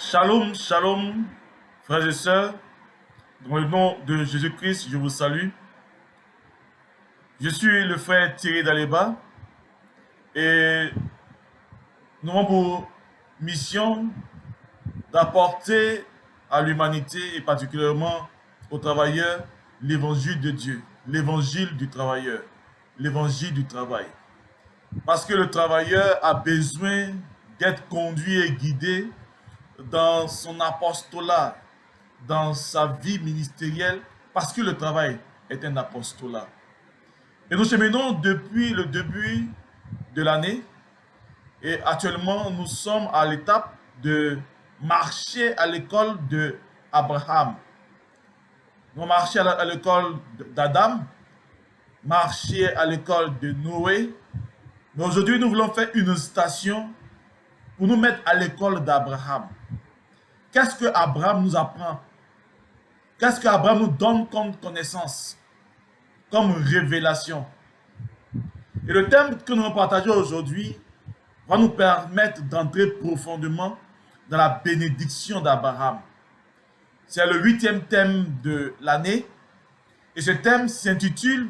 Shalom, shalom, frères et sœurs. Dans le nom de Jésus-Christ, je vous salue. Je suis le frère Thierry Daleba et nous avons pour mission d'apporter à l'humanité et particulièrement aux travailleurs l'évangile de Dieu, l'évangile du travailleur, l'évangile du travail. Parce que le travailleur a besoin d'être conduit et guidé dans son apostolat, dans sa vie ministérielle, parce que le travail est un apostolat. Et nous cheminons depuis le début de l'année et actuellement nous sommes à l'étape de marcher à l'école d'Abraham. Nous marchons à l'école d'Adam, marcher à l'école de Noé. Mais aujourd'hui, nous voulons faire une station pour nous mettre à l'école d'Abraham. Qu'est-ce que Abraham nous apprend? Qu'est-ce qu'Abraham nous donne comme connaissance, comme révélation? Et le thème que nous allons partager aujourd'hui va nous permettre d'entrer profondément dans la bénédiction d'Abraham. C'est le 8e thème de l'année et ce thème s'intitule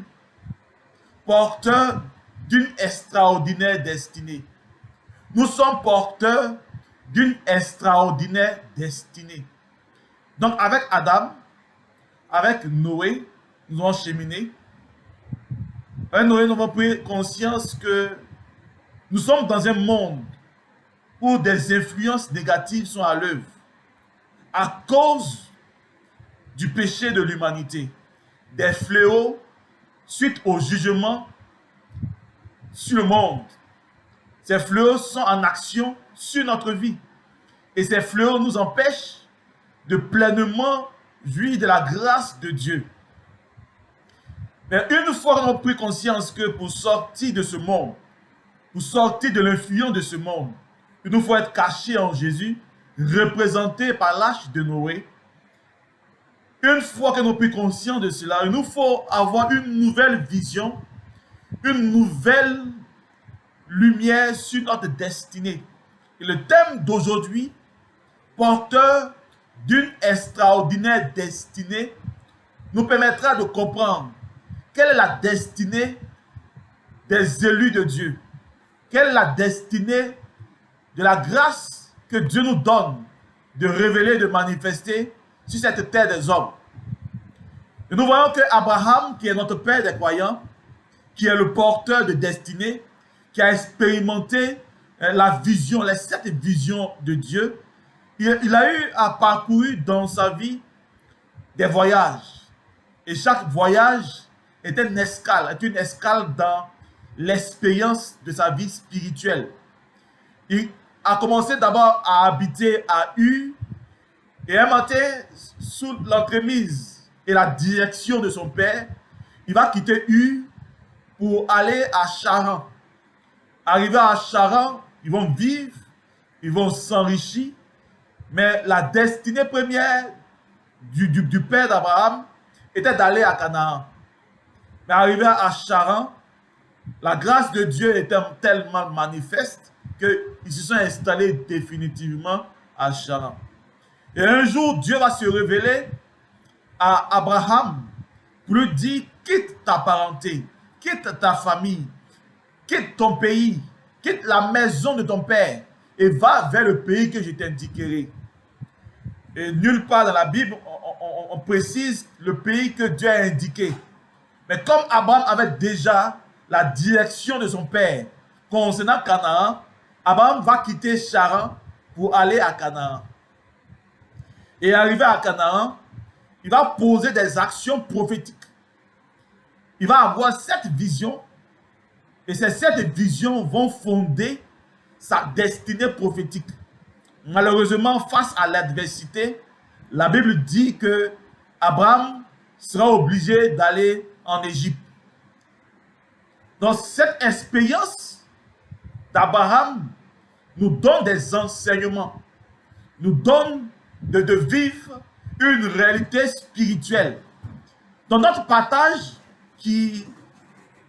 « Porteur d'une extraordinaire destinée ». Nous sommes porteurs d'une extraordinaire destinée. Donc avec Adam, avec Noé, nous avons cheminé. Avec Noé, nous avons pris conscience que nous sommes dans un monde où des influences négatives sont à l'œuvre à cause du péché de l'humanité, des fléaux suite au jugement sur le monde. Ces fléaux sont en action sur notre vie. Et ces fléaux nous empêchent de pleinement jouir de la grâce de Dieu. Mais une fois qu'on a pris conscience que pour sortir de ce monde, pour sortir de l'influence de ce monde, il nous faut être cachés en Jésus, représentés par l'arche de Noé. Une fois que nous avons pris conscience de cela, il nous faut avoir une nouvelle vision, une nouvelle lumière sur notre destinée. Et le thème d'aujourd'hui, porteur d'une extraordinaire destinée, nous permettra de comprendre quelle est la destinée des élus de Dieu. Quelle est la destinée de la grâce que Dieu nous donne de révéler, de manifester sur cette terre des hommes. Et nous voyons que Abraham, qui est notre père des croyants, qui est le porteur de destinée, qui a expérimenté la vision, les 7 visions de Dieu, il a eu à parcourir dans sa vie des voyages. Et chaque voyage est une escale dans l'expérience de sa vie spirituelle. Il a commencé d'abord à habiter à Ur, et un matin, sous l'entremise et la direction de son père, il va quitter Ur pour aller à Charan. Arrivé à Charan, ils vont vivre, ils vont s'enrichir, mais la destinée première du père d'Abraham était d'aller à Canaan. Mais arrivé à Charan, la grâce de Dieu était tellement manifeste qu'ils se sont installés définitivement à Charan. Et un jour, Dieu va se révéler à Abraham pour lui dire: quitte ta parenté, quitte ta famille, quitte ton pays, quitte la maison de ton père et va vers le pays que je t'indiquerai. Et nulle part dans la Bible, on précise le pays que Dieu a indiqué. Mais comme Abraham avait déjà la direction de son père concernant Canaan, Abraham va quitter Charan pour aller à Canaan. Et arrivé à Canaan, il va poser des actions prophétiques. Il va avoir 7 visions. Et ces 7 visions vont fonder sa destinée prophétique. Malheureusement, face à l'adversité, la Bible dit que Abraham sera obligé d'aller en Égypte. Donc, cette expérience d'Abraham nous donne des enseignements, nous donne de vivre une réalité spirituelle. Dans notre partage qui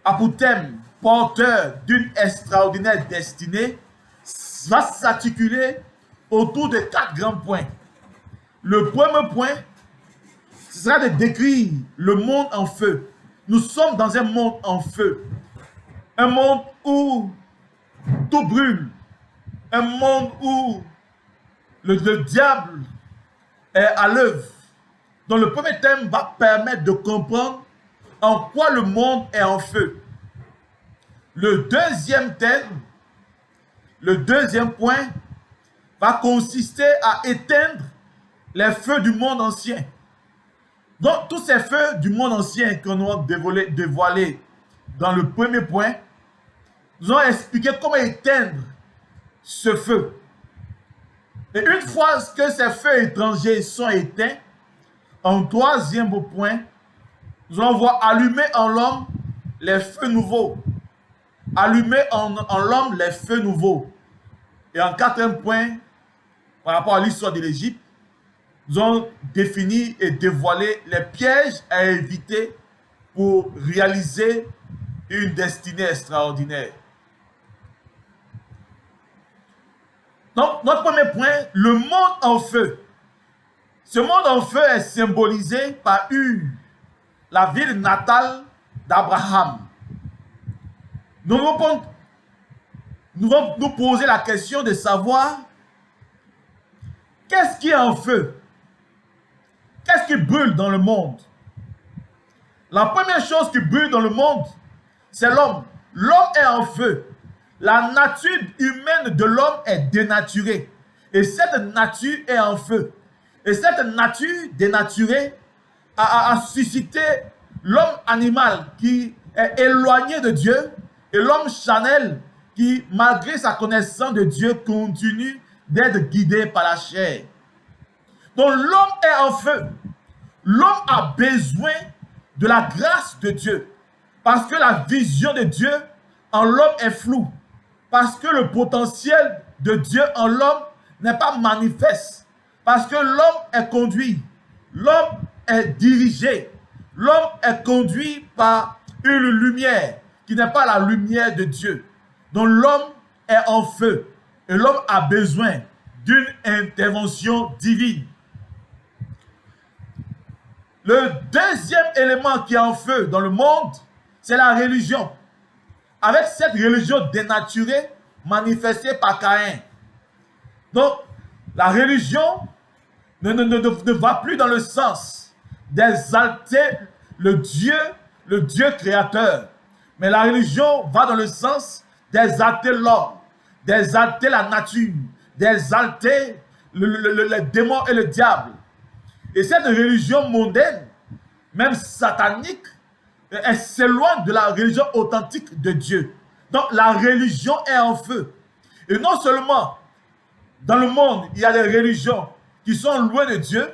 a pour thème porteur d'une extraordinaire destinée, va s'articuler autour de 4 grands points. Le premier point, ce sera de décrire le monde en feu. Nous sommes dans un monde en feu. Un monde où tout brûle. Un monde où le diable est à l'œuvre. Donc le premier thème va permettre de comprendre en quoi le monde est en feu. Le deuxième thème, le deuxième point, va consister à éteindre les feux du monde ancien. Donc, tous ces feux du monde ancien que nous avons dévoilés dans le premier point, nous allons expliquer comment éteindre ce feu. Et une fois que ces feux étrangers sont éteints, en troisième point, nous allons voir allumer en l'homme les feux nouveaux. Allumer en l'homme les feux nouveaux. Et en quatrième point, par rapport à l'histoire de l'Égypte, nous allons définir et dévoiler les pièges à éviter pour réaliser une destinée extraordinaire. Donc, notre premier point, le monde en feu. Ce monde en feu est symbolisé par Ur, la ville natale d'Abraham. Nous allons nous poser la question de savoir qu'est-ce qui est en feu? Qu'est-ce qui brûle dans le monde? La première chose qui brûle dans le monde, c'est l'homme. L'homme est en feu. La nature humaine de l'homme est dénaturée. Et cette nature est en feu. Et cette nature dénaturée a suscité l'homme animal qui est éloigné de Dieu et l'homme charnel qui, malgré sa connaissance de Dieu, continue d'être guidé par la chair. Donc l'homme est en feu. L'homme a besoin de la grâce de Dieu. Parce que la vision de Dieu en l'homme est floue. Parce que le potentiel de Dieu en l'homme n'est pas manifeste. Parce que l'homme est conduit. L'homme est dirigé. L'homme est conduit par une lumière qui n'est pas la lumière de Dieu. Donc l'homme est en feu. Et l'homme a besoin d'une intervention divine. Le deuxième élément qui est en feu dans le monde, c'est la religion. Avec cette religion dénaturée manifestée par Caïn. Donc, la religion ne va plus dans le sens d'exalter le Dieu créateur. Mais la religion va dans le sens d'exalter l'homme, d'exalter la nature, d'exalter le démon et le diable. Et cette religion mondaine, même satanique, elle s'éloigne de la religion authentique de Dieu. Donc la religion est en feu. Et non seulement dans le monde, il y a des religions qui sont loin de Dieu,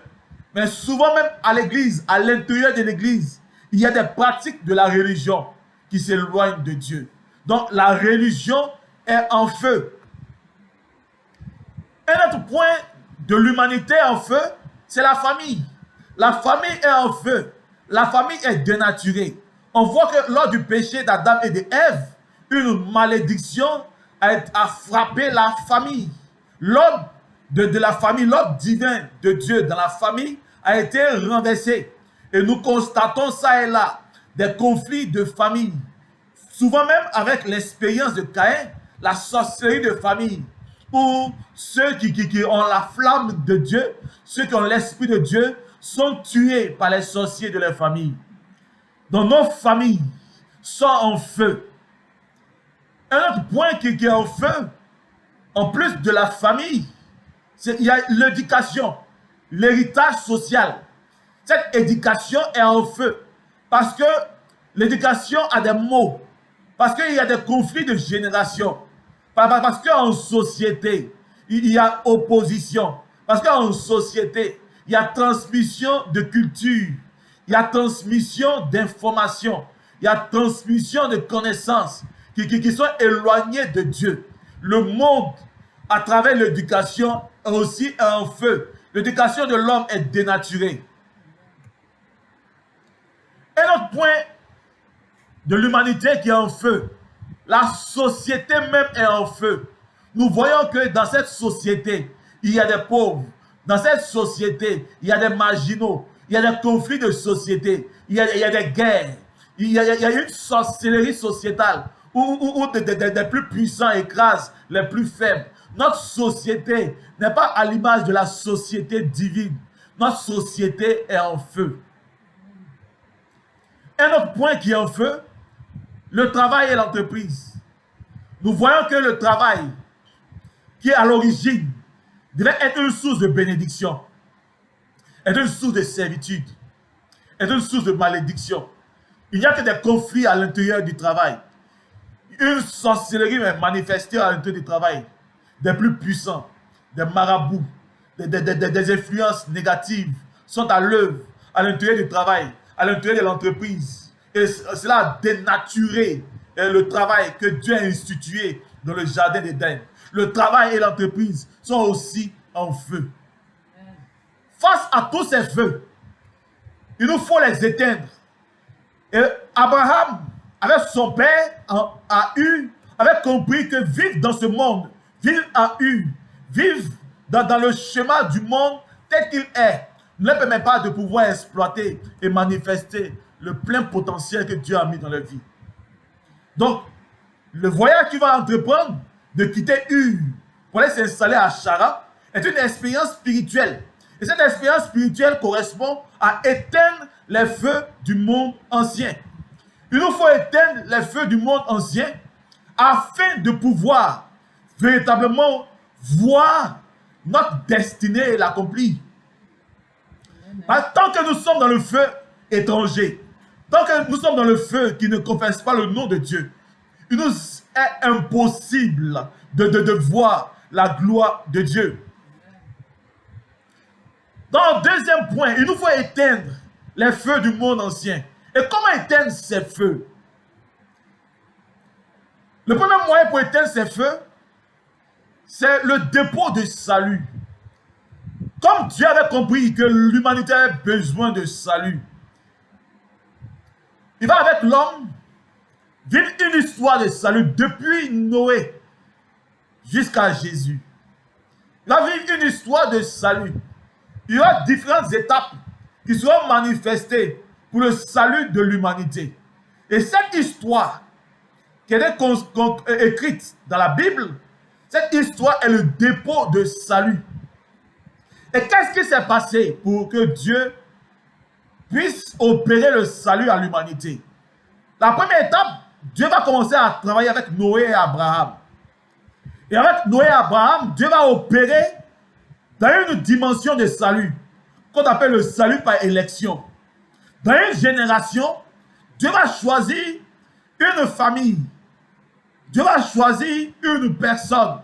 mais souvent même à l'église, à l'intérieur de l'église, il y a des pratiques de la religion qui s'éloignent de Dieu. Donc la religion est en feu. Un autre point de l'humanité en feu, c'est la famille. La famille est en feu. La famille est dénaturée. On voit que lors du péché d'Adam et d'Ève, une malédiction a frappé la famille. L'ordre de la famille, l'ordre divin de Dieu dans la famille a été renversé. Et nous constatons ça et là des conflits de famille. Souvent même avec l'expérience de Caïn, la sorcellerie de famille. Où ceux qui ont la flamme de Dieu, ceux qui ont l'esprit de Dieu, sont tués par les sorciers de leur famille. Donc nos familles sont en feu. Un autre point qui est en feu, en plus de la famille, il y a l'éducation, l'héritage social. Cette éducation est en feu parce que l'éducation a des maux, parce qu'il y a des conflits de génération, parce qu'en société, il y a opposition, parce qu'en société, il y a transmission de culture, il y a transmission d'informations, il y a transmission de connaissances qui sont éloignées de Dieu. Le monde, à travers l'éducation, aussi est en feu. L'éducation de l'homme est dénaturée. Un autre point de l'humanité qui est en feu, la société même est en feu. Nous voyons que dans cette société, il y a des pauvres. Dans cette société, il y a des marginaux, il y a des conflits de société, il y a des guerres, il y a une sorcellerie sociétale où des plus puissants écrasent les plus faibles. Notre société n'est pas à l'image de la société divine. Notre société est en feu. Un autre point qui est en feu, le travail et l'entreprise. Nous voyons que le travail, qui est à l'origine, devait être une source de bénédiction, est une source de servitude, est une source de malédiction. Il n'y a que des conflits à l'intérieur du travail. Une sorcellerie est manifestée à l'intérieur du travail. Des plus puissants, des marabouts, des influences négatives sont à l'œuvre à l'intérieur du travail, à l'intérieur de l'entreprise. Et cela a dénaturé le travail que Dieu a institué dans le jardin d'Éden. Le travail et l'entreprise sont aussi en feu. Face à tous ces feux, il nous faut les éteindre. Et Abraham, avec son père, avait compris que vivre dans ce monde, vivre vivre dans le schéma du monde tel qu'il est, ne leur permet pas de pouvoir exploiter et manifester le plein potentiel que Dieu a mis dans leur vie. Donc, le voyage qu'il va entreprendre, de quitter Ur pour aller s'installer à Chara, est une expérience spirituelle. Et cette expérience spirituelle correspond à éteindre les feux du monde ancien. Il nous faut éteindre les feux du monde ancien afin de pouvoir véritablement voir notre destinée l'accomplir. Tant que nous sommes dans le feu étranger, tant que nous sommes dans le feu qui ne confesse pas le nom de Dieu, il nous est impossible de voir la gloire de Dieu. Dans le deuxième point, il nous faut éteindre les feux du monde ancien. Et comment éteindre ces feux? Le premier moyen pour éteindre ces feux, c'est le dépôt de salut. Comme Dieu avait compris que l'humanité avait besoin de salut, il va avec l'homme vivre une histoire de salut depuis Noé jusqu'à Jésus. Il va vivre une histoire de salut. Il y aura différentes étapes qui seront manifestées pour le salut de l'humanité. Et cette histoire qui est écrite dans la Bible, cette histoire est le dépôt de salut. Et qu'est-ce qui s'est passé pour que Dieu puisse opérer le salut à l'humanité? La première étape, Dieu va commencer à travailler avec Noé et Abraham. Et avec Noé et Abraham, Dieu va opérer dans une dimension de salut qu'on appelle le salut par élection. Dans une génération, Dieu va choisir une famille. Dieu va choisir une personne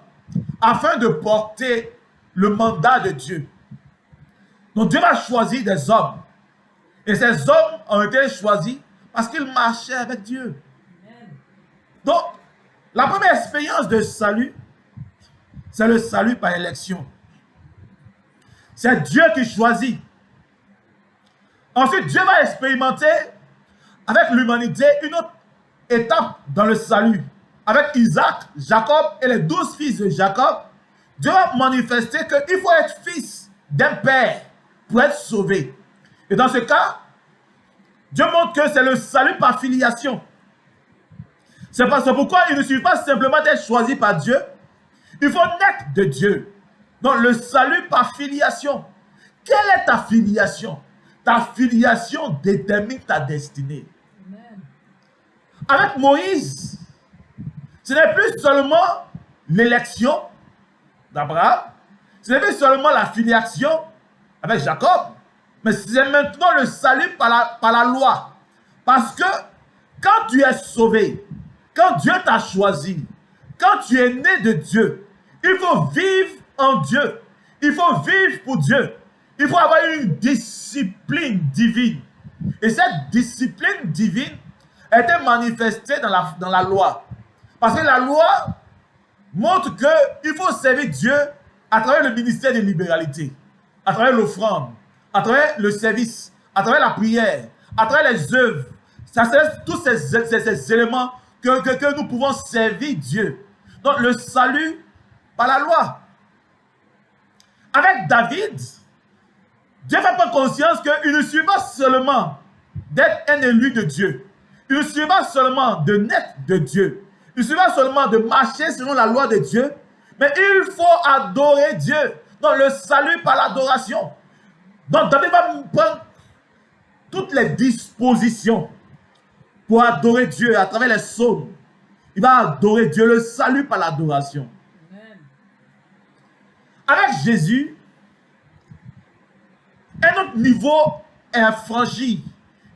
afin de porter le mandat de Dieu. Donc Dieu va choisir des hommes. Et ces hommes ont été choisis parce qu'ils marchaient avec Dieu. Donc, la première expérience de salut, c'est le salut par élection. C'est Dieu qui choisit. Ensuite, Dieu va expérimenter avec l'humanité une autre étape dans le salut. Avec Isaac, Jacob et les 12 fils de Jacob, Dieu va manifester qu'il faut être fils d'un père pour être sauvé. Et dans ce cas, Dieu montre que c'est le salut par filiation. C'est pourquoi il ne suffit pas simplement d'être choisi par Dieu. Il faut naître de Dieu. Donc le salut par filiation. Quelle est ta filiation? Ta filiation détermine ta destinée. Amen. Avec Moïse, ce n'est plus seulement l'élection d'Abraham, ce n'est plus seulement la filiation avec Jacob, mais c'est maintenant le salut par la loi. Parce que quand tu es sauvé, quand Dieu t'a choisi, quand tu es né de Dieu, il faut vivre en Dieu. Il faut vivre pour Dieu. Il faut avoir une discipline divine. Et cette discipline divine a été manifestée dans la loi. Parce que la loi montre qu'il faut servir Dieu à travers le ministère de libéralité, à travers l'offrande, à travers le service, à travers la prière, à travers les œuvres. Ça c'est tous ces éléments que nous pouvons servir Dieu. Donc le salut par la loi. Avec David, Dieu fait prendre conscience qu'il ne suffit pas seulement d'être un élu de Dieu. Il ne suffit pas seulement de naître de Dieu. Il ne suffit pas seulement de marcher selon la loi de Dieu, mais il faut adorer Dieu. Donc le salut par l'adoration. Donc David va prendre toutes les dispositions pour adorer Dieu à travers les psaumes. Il va adorer Dieu, le salut par l'adoration. Avec Jésus, un autre niveau est franchi.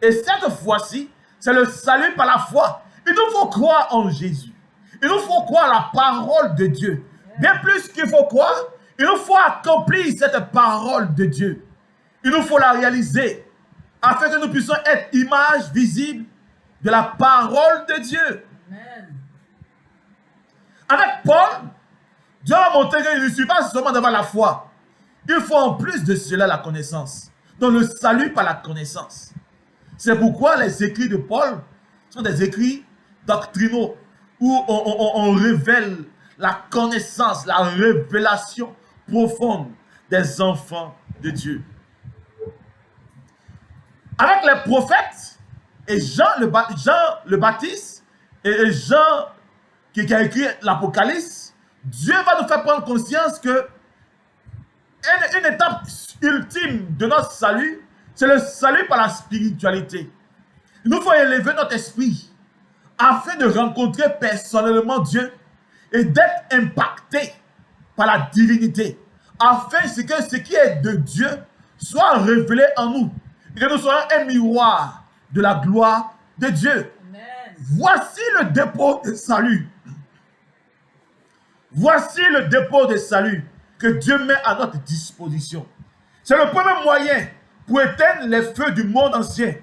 Et cette fois-ci, c'est le salut par la foi. Il nous faut croire en Jésus. Il nous faut croire la parole de Dieu. Bien plus qu'il faut croire, il nous faut accomplir cette parole de Dieu. Il nous faut la réaliser afin que nous puissions être image visible de la parole de Dieu. Amen. Avec Paul, Dieu a montré qu'il ne suffit pas seulement d'avoir la foi. Il faut en plus de cela la connaissance. Donc le salut par la connaissance. C'est pourquoi les écrits de Paul sont des écrits doctrinaux où on révèle la connaissance, la révélation profonde des enfants de Dieu. Avec les prophètes et Jean le Baptiste et Jean qui a écrit l'Apocalypse, Dieu va nous faire prendre conscience que une étape ultime de notre salut, c'est le salut par la spiritualité. Il nous faut élever notre esprit afin de rencontrer personnellement Dieu et d'être impacté par la divinité, afin que ce qui est de Dieu soit révélé en nous et que nous soyons un miroir de la gloire de Dieu. Amen. Voici le dépôt de salut. Voici le dépôt de salut que Dieu met à notre disposition. C'est le premier moyen pour éteindre les feux du monde ancien.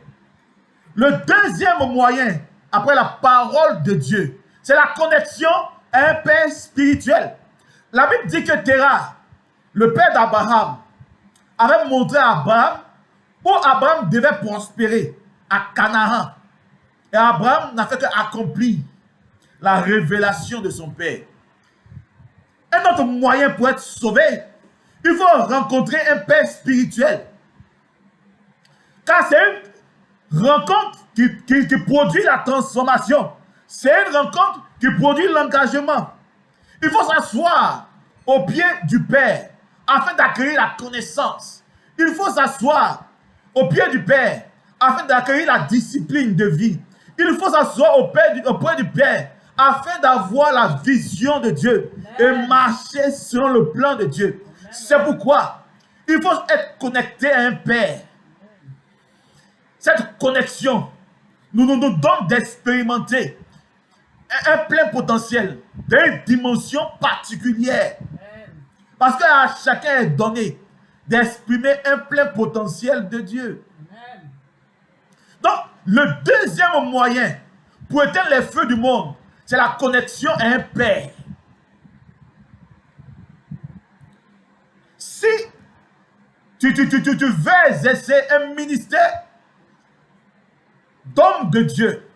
Le deuxième moyen, après la parole de Dieu, c'est la connexion à un père spirituel. La Bible dit que Terah, le père d'Abraham, avait montré à Abraham où Abraham devait prospérer, à Canaan. Et Abraham n'a fait qu'accomplir la révélation de son père. Un autre moyen pour être sauvé, il faut rencontrer un père spirituel. Car c'est une rencontre qui produit la transformation. C'est une rencontre qui produit l'engagement. Il faut s'asseoir au pied du Père afin d'acquérir la connaissance. Il faut s'asseoir au pied du Père afin d'acquérir la discipline de vie. Il faut s'asseoir auprès du Père afin d'avoir la vision de Dieu et marcher selon le plan de Dieu. C'est pourquoi il faut être connecté à un Père. Cette connexion nous donne d'expérimenter un plein potentiel d'une dimension particulière. Parce qu'à chacun est donné d'exprimer un plein potentiel de Dieu. Donc, le deuxième moyen pour éteindre les feux du monde, c'est la connexion à un Père. Si tu veux exercer un ministère d'homme de Dieu,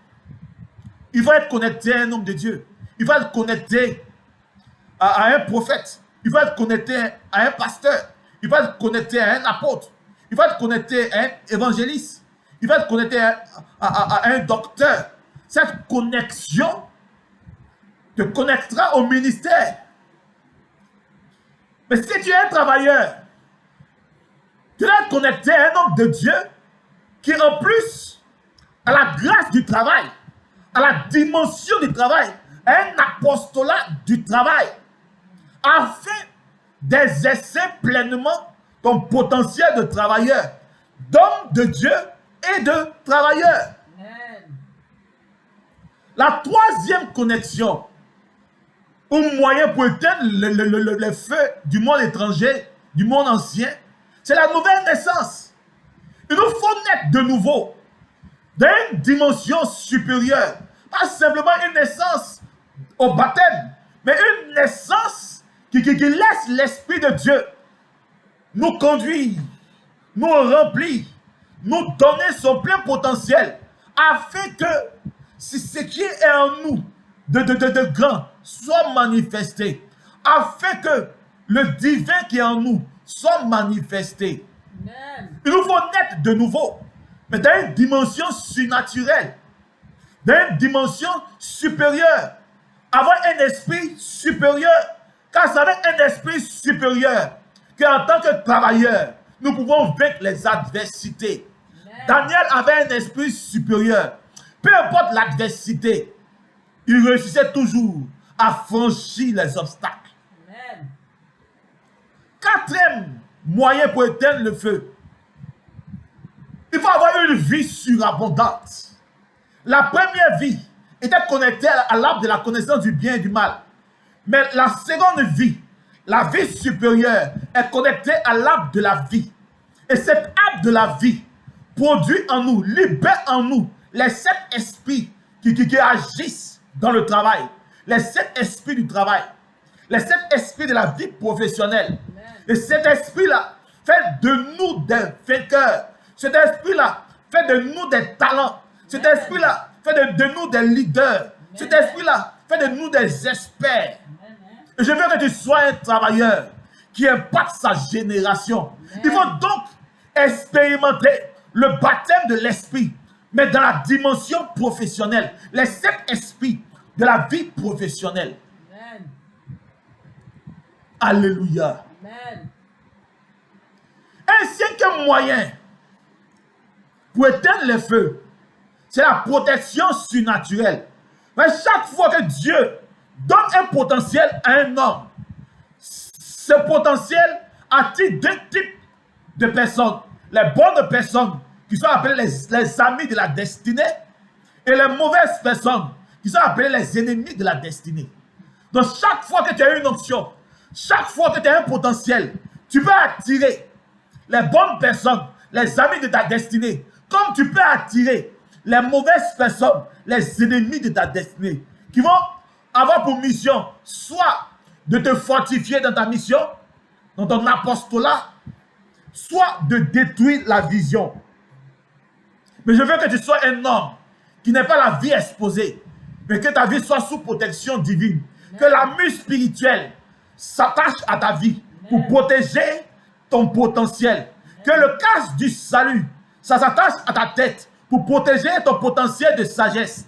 il faut être connecté à un homme de Dieu. Il faut être connecté à un prophète. Il faut être connecté à un pasteur. Il faut être connecté à un apôtre. Il faut être connecté à un évangéliste. Il faut être connecté à un docteur. Cette connexion te connectera au ministère. Mais si tu es un travailleur, tu dois être connecté à un homme de Dieu qui, en plus, à la grâce du travail, à la dimension du travail, à un apostolat du travail, afin d'exercer pleinement ton potentiel de travailleur, d'homme de Dieu et de travailleur. Amen. La troisième connexion, ou moyen pour éteindre le feu du monde étranger, du monde ancien, c'est la nouvelle naissance. Il nous faut naître de nouveau, dans une dimension supérieure. Pas simplement une naissance au baptême, mais une naissance qui laisse l'Esprit de Dieu nous conduire, nous remplir, nous donner son plein potentiel, afin que ce qui est en nous de grand soit manifesté, afin que le divin qui est en nous soit manifesté. Il nous faut naître de nouveau, mais dans une dimension surnaturelle, dans une dimension supérieure, avoir un esprit supérieur, car c'est avec un esprit supérieur qu'en tant que travailleur, nous pouvons vaincre les adversités. Daniel avait un esprit supérieur. Peu importe l'adversité, il réussissait toujours à franchir les obstacles. Quatrième moyen pour éteindre le feu, il faut avoir une vie surabondante. La première vie était connectée à l'arbre de la connaissance du bien et du mal. Mais la seconde vie, la vie supérieure, est connectée à l'arbre de la vie. Et cet arbre de la vie produit en nous, libère en nous les 7 esprits qui agissent dans le travail. Les 7 esprits du travail. Les 7 esprits de la vie professionnelle. Et cet esprit-là fait de nous des vainqueurs. Cet esprit-là fait de nous des talents. Cet esprit-là fait de nous des leaders. Cet esprit-là fait de nous des experts. Et je veux que tu sois un travailleur qui impacte sa génération. Il faut donc expérimenter le baptême de l'esprit, mais dans la dimension professionnelle. Les 7 esprits de la vie professionnelle. Amen. Alléluia. Amen. Un 5e moyen pour éteindre les feux, c'est la protection surnaturelle. Mais chaque fois que Dieu donne un potentiel à un homme, ce potentiel attire 2 types de personnes. Les bonnes personnes qui sont appelées les amis de la destinée et les mauvaises personnes qui sont appelées les ennemis de la destinée. Donc chaque fois que tu as une option, chaque fois que tu as un potentiel, tu peux attirer les bonnes personnes, les amis de ta destinée, comme tu peux attirer les mauvaises personnes, les ennemis de ta destinée, qui vont avoir pour mission soit de te fortifier dans ta mission, dans ton apostolat, soit de détruire la vision. Mais je veux que tu sois un homme qui n'est pas la vie exposée, mais que ta vie soit sous protection divine. Que la mue spirituelle s'attache à ta vie pour protéger ton potentiel. Que le casque du salut, ça s'attache à ta tête pour protéger ton potentiel de sagesse.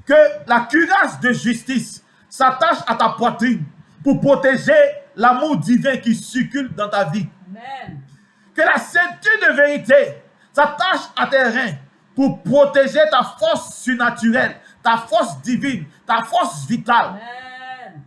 Que la cuirasse de justice s'attache à ta poitrine pour protéger l'amour divin qui circule dans ta vie. Amen. Que la ceinture de vérité s'attache à tes reins pour protéger ta force surnaturelle, ta force divine, ta force vitale. Amen.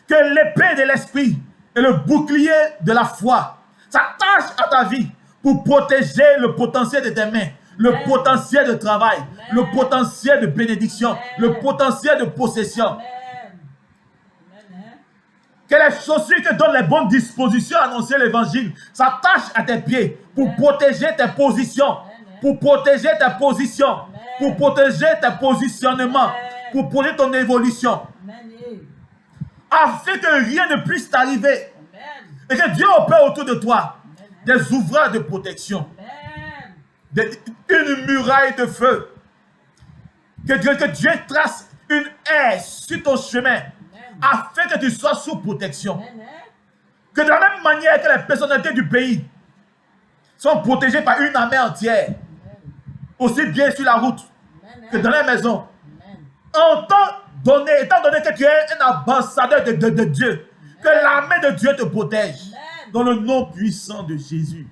Que l'épée de l'esprit et le bouclier de la foi s'attachent à ta vie pour protéger le potentiel de tes mains, le potentiel de travail, le potentiel de bénédiction, le potentiel de possession. Que les chaussures te donnent les bonnes dispositions à annoncer l'évangile s'attachent à tes pieds pour protéger tes positions, pour protéger tes positions, pour protéger tes positionnements, pour protéger ton évolution. Afin que rien ne puisse t'arriver et que Dieu opère autour de toi des ouvrages de protection, une muraille de feu, que Dieu trace une haie sur ton chemin, afin que tu sois sous protection. Que de la même manière que les personnalités du pays sont protégées par une armée entière, aussi bien sur la route que dans les maisons. Étant donné que tu es un ambassadeur de Dieu, que l'armée de Dieu te protège. Dans le nom puissant de Jésus.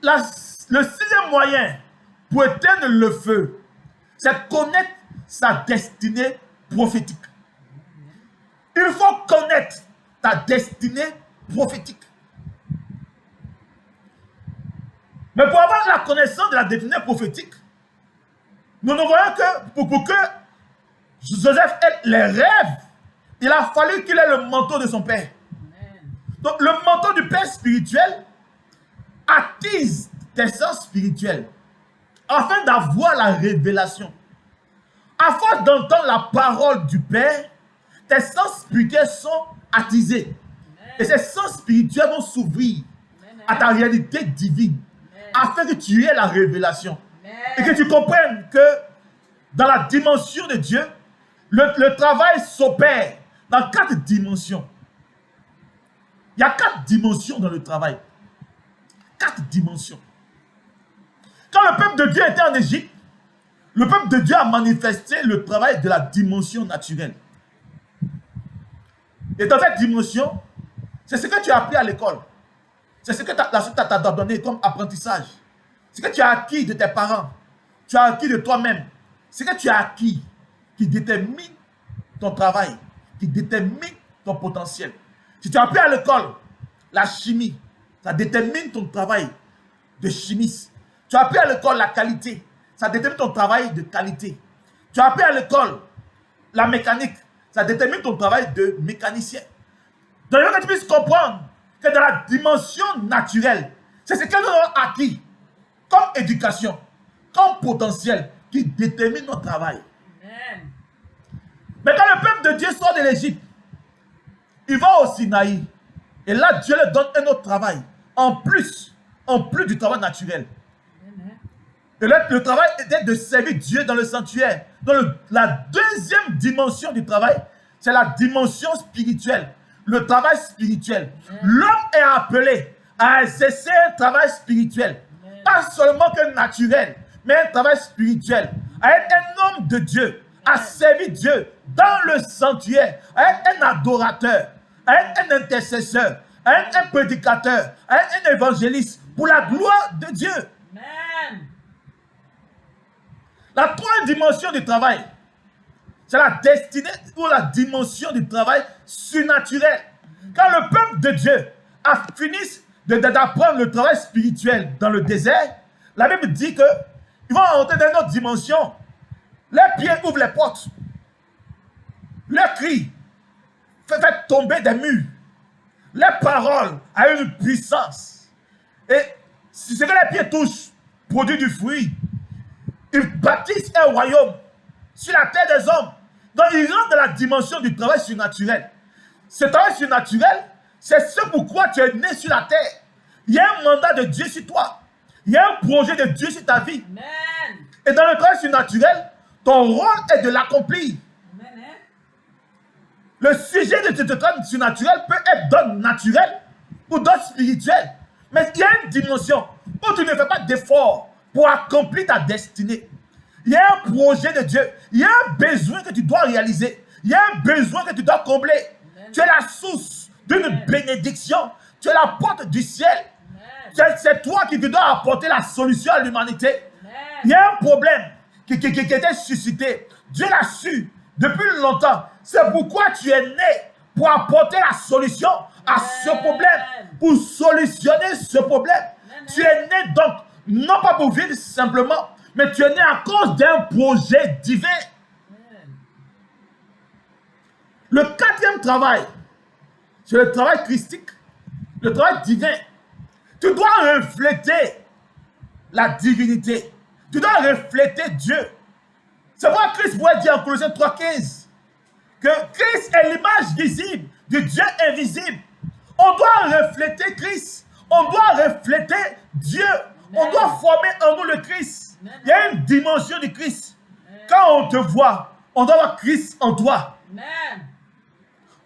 Le 6e moyen pour éteindre le feu, c'est connaître sa destinée prophétique. Il faut connaître ta destinée prophétique. Mais pour avoir la connaissance de la destinée prophétique, nous ne voyons que pour que Joseph ait les rêves, il a fallu qu'il ait le manteau de son père. Donc le manteau du père spirituel attise tes sens spirituels afin d'avoir la révélation. À force d'entendre la parole du Père, tes sens spirituels sont attisés. Et ces sens spirituels vont s'ouvrir à ta réalité divine afin que tu aies la révélation. Et que tu comprennes que dans la dimension de Dieu, Le travail s'opère dans 4 dimensions. Il y a 4 dimensions dans le travail. 4 dimensions. Quand le peuple de Dieu était en Égypte, le peuple de Dieu a manifesté le travail de la dimension naturelle. Et dans cette dimension, c'est ce que tu as appris à l'école. C'est ce que la suite t'a donné comme apprentissage. Ce que tu as acquis de tes parents. Tu as acquis de toi-même. Ce que tu as acquis qui détermine ton travail, qui détermine ton potentiel. Si tu as appris à l'école la chimie, ça détermine ton travail de chimiste. Tu as appris à l'école la qualité, ça détermine ton travail de qualité. Tu as appris à l'école la mécanique, ça détermine ton travail de mécanicien. Donc, il faut que tu puisses comprendre que dans la dimension naturelle, c'est ce que nous avons acquis comme éducation, comme potentiel qui détermine notre travail. Amen. Mais quand le peuple de Dieu sort de l'Égypte, il va au Sinaï. Et là, Dieu leur donne un autre travail. En plus du travail naturel. Et là, le travail était de servir Dieu dans le sanctuaire. Donc, la deuxième dimension du travail, c'est la dimension spirituelle. Le travail spirituel. L'homme est appelé à exercer un travail spirituel. Pas seulement que naturel, mais un travail spirituel. À être un homme de Dieu, à servir Dieu dans le sanctuaire, à être un adorateur, à être un intercesseur, à être un prédicateur, à être un évangéliste pour la gloire de Dieu. Amen. La troisième dimension du travail, c'est la destinée ou la dimension du travail surnaturel. Quand le peuple de Dieu a fini d'apprendre le travail spirituel dans le désert, la Bible dit qu'ils vont entrer dans une autre dimension. Leurs pieds ouvrent les portes. Leurs cris fait tomber des murs. Les paroles ont une puissance. Et si ce que les pieds touchent produit du fruit, ils bâtissent un royaume sur la terre des hommes. Donc ils rentrent dans la dimension du travail surnaturel. Ce travail surnaturel, c'est ce pourquoi tu es né sur la terre. Il y a un mandat de Dieu sur toi. Il y a un projet de Dieu sur ta vie. Amen. Et dans le travail surnaturel, ton rôle est de l'accomplir. Le sujet de ce travail surnaturel peut être d'un naturel ou d'un spirituel. Mais il y a une dimension où tu ne fais pas d'effort pour accomplir ta destinée. Il y a un projet de Dieu. Il y a un besoin que tu dois réaliser. Il y a un besoin que tu dois combler. Amen. Tu es la source d'une bénédiction. Tu es la porte du ciel. C'est toi qui dois apporter la solution à l'humanité. Il y a un problème qui était suscité. Dieu l'a su depuis longtemps. C'est pourquoi tu es né pour apporter la solution à ce problème. Pour solutionner ce problème. Tu es né donc, non pas pour vivre simplement, mais tu es né à cause d'un projet divin. Le quatrième travail, c'est le travail christique, le travail divin. Tu dois refléter la divinité. Tu dois refléter Dieu. C'est pourquoi Christ pourrait dire en Colossiens 3,15 que Christ est l'image visible du Dieu invisible. On doit refléter Christ. On doit refléter Dieu. Amen. On doit former en nous le Christ. Amen. Il y a une dimension du Christ. Amen. Quand on te voit, on doit avoir Christ en toi. Amen.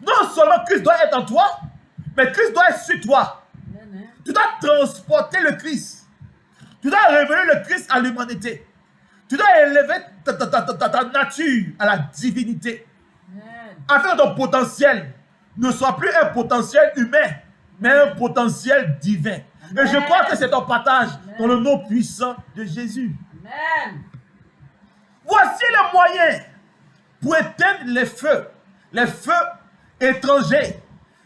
Non seulement Christ doit être en toi, mais Christ doit être sur toi. Amen. Tu dois transporter le Christ. Tu dois révéler le Christ à l'humanité. Tu dois élever ta nature à la divinité. Amen. Afin que ton potentiel ne soit plus un potentiel humain, mais un potentiel divin. Amen. Et je crois que c'est ton partage. Amen. Dans le nom puissant de Jésus. Amen. Voici le moyen pour éteindre les feux étrangers.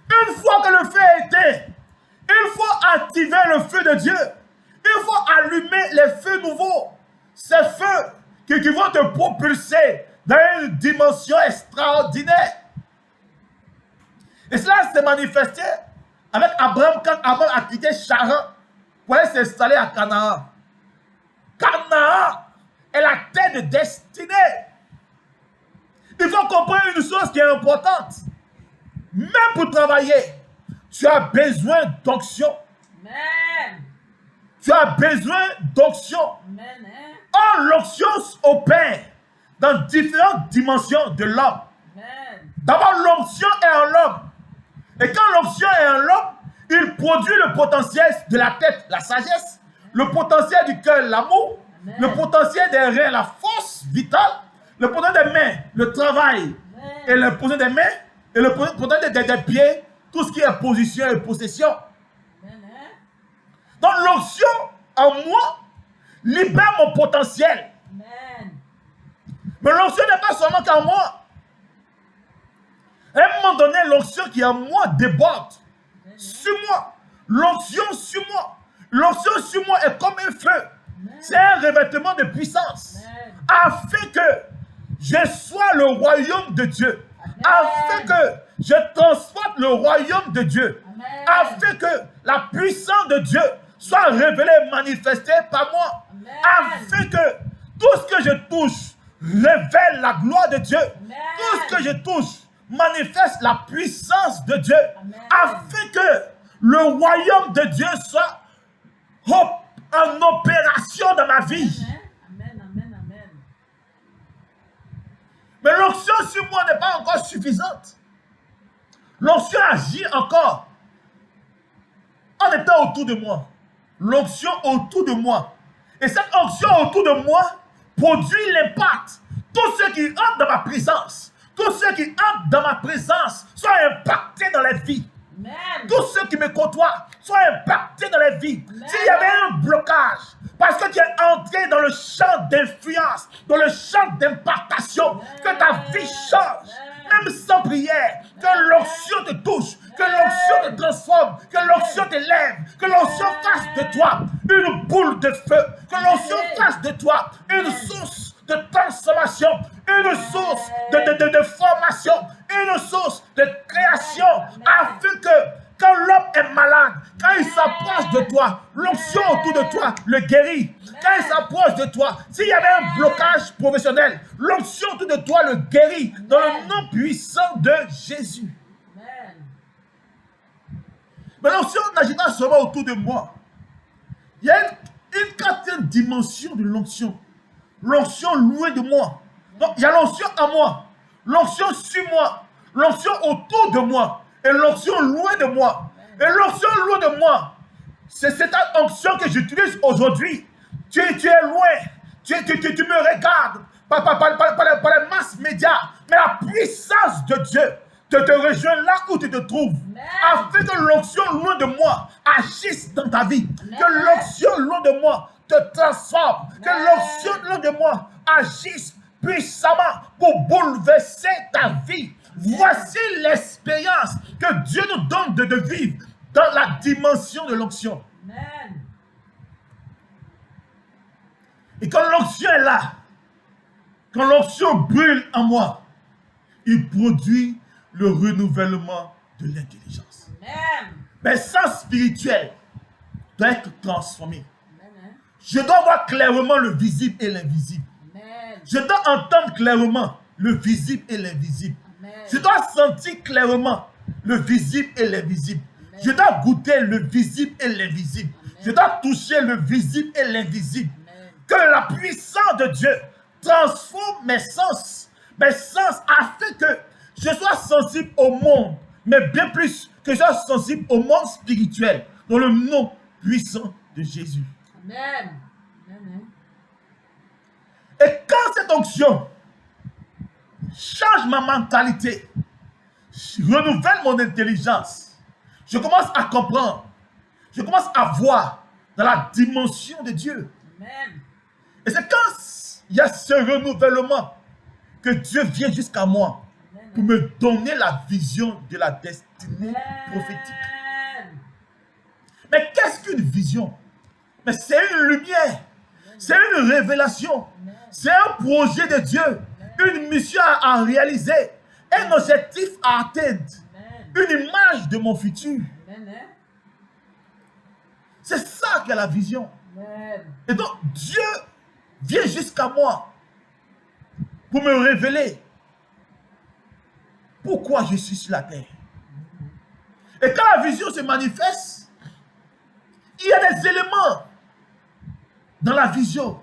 Une fois que le feu est éteint, il faut activer le feu de Dieu. Il faut allumer les feux nouveaux. Ces feux qui vont te propulser dans une dimension extraordinaire. Et cela s'est manifesté avec Abraham quand Abraham a quitté Charan pour aller s'installer à Canaan. Canaan est la terre de destinée. Il faut comprendre une chose qui est importante. Même pour travailler, tu as besoin d'onction. Tu as besoin d'onction. Or, l'onction opère dans différentes dimensions de l'homme. Amen. D'abord, l'onction est en l'homme. Et quand l'onction est en l'homme, il produit le potentiel de la tête, la sagesse, le potentiel du cœur, l'amour, le potentiel des reins, la force vitale, le potentiel des mains, le travail, et le potentiel des mains, et le potentiel des pieds, tout ce qui est position et possession. Donc l'onction en moi libère mon potentiel. Amen. Mais l'onction n'est pas seulement qu'en moi. À un moment donné, l'onction qui est en moi déborde sur moi. L'onction sur moi. L'onction sur moi est comme un feu. C'est un revêtement de puissance. Afin que je sois le royaume de Dieu. Afin que je transporte le royaume de Dieu. Afin que la puissance de Dieu soit révélée, manifestée par moi. Afin que tout ce que je touche révèle la gloire de Dieu. Tout ce que je touche manifeste la puissance de Dieu. Afin que le royaume de Dieu soit en opération dans ma vie. Amen. Amen. Amen. Mais l'onction sur moi n'est pas encore suffisante. L'onction agit encore en étant autour de moi. L'onction autour de moi. Et cette onction autour de moi produit l'impact. Tous ceux qui entrent dans ma présence, tous ceux qui entrent dans ma présence sont impactés dans la vie. Amen. Tous ceux qui me côtoient sont impactés dans la vie. S'il y avait un blocage, parce que tu es entré dans le champ d'influence, dans le champ d'impactation, que ta vie change, même sans prière, que l'onction te touche, que l'onction te transforme, que l'onction te lève, que l'onction fasse de toi une boule de feu, que l'onction fasse de toi une source de transformation, une source de formation, une source de création, afin que quand l'homme est malade, quand il s'approche de toi, l'onction autour de toi le guérit. Quand il s'approche de toi, s'il y avait un blocage professionnel, l'onction autour de toi le guérit dans le nom puissant de Jésus. Amen. Mais l'onction n'agit pas seulement autour de moi. Il y a une quatrième dimension de l'onction. L'onction loin de moi. Donc, il y a l'onction en moi, l'onction sur moi, l'onction autour de moi, et l'onction loin de moi. Et l'onction loin de moi, c'est cette onction que j'utilise aujourd'hui. Tu es loin, tu me regardes par les masses médias, mais la puissance de Dieu te rejoint là où tu te trouves, afin que l'onction loin de moi agisse dans ta vie, que l'onction loin de moi te transforme, que l'onction loin de moi agisse puissamment pour bouleverser ta vie. Voici l'expérience que Dieu nous donne de vivre dans la dimension de l'onction. Amen. Et quand l'onction est là, quand l'onction brûle en moi, il produit le renouvellement de l'intelligence. Mes sens spirituels doivent être transformés. Je dois voir clairement le visible et l'invisible. Je dois entendre clairement le visible et l'invisible. Je dois sentir clairement le visible et l'invisible. Je dois goûter le visible et l'invisible. Je dois toucher le visible et l'invisible. Que la puissance de Dieu transforme mes sens afin que je sois sensible au monde, mais bien plus que je sois sensible au monde spirituel, dans le nom puissant de Jésus. Amen. Amen. Et quand cette onction change ma mentalité, renouvelle mon intelligence, je commence à comprendre, je commence à voir dans la dimension de Dieu. Amen. Et c'est quand il y a ce renouvellement que Dieu vient jusqu'à moi pour me donner la vision de la destinée prophétique. Mais qu'est-ce qu'une vision? Mais c'est une lumière, c'est une révélation, c'est un projet de Dieu, une mission à réaliser, un objectif à atteindre, une image de mon futur. C'est ça qu'est la vision. Et donc Dieu vient jusqu'à moi pour me révéler pourquoi je suis sur la terre. Et quand la vision se manifeste, il y a des éléments dans la vision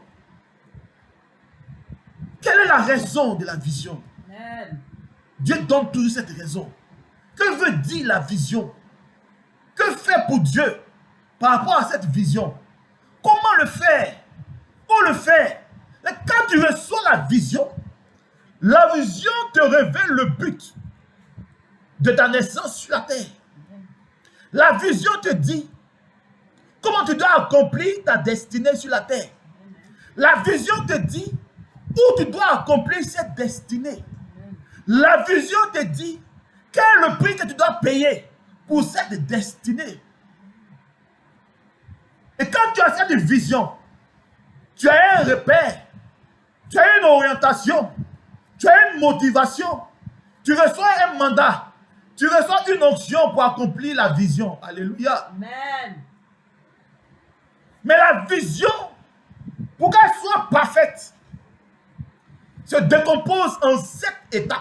Quelle est la raison de la vision? Amen. Dieu donne toujours cette raison. Que veut dire la vision? Que faire pour Dieu par rapport à cette vision? Comment le faire? Où le faire? Et quand tu reçois la vision te révèle le but de ta naissance sur la terre. La vision te dit comment tu dois accomplir ta destinée sur la terre. La vision te dit où tu dois accomplir cette destinée. La vision te dit quel est le prix que tu dois payer pour cette destinée. Et quand tu as cette vision, tu as un repère, tu as une orientation, tu as une motivation, tu reçois un mandat, tu reçois une onction pour accomplir la vision. Alléluia. Amen. Mais la vision, pour qu'elle soit parfaite, se décompose en 7 étapes.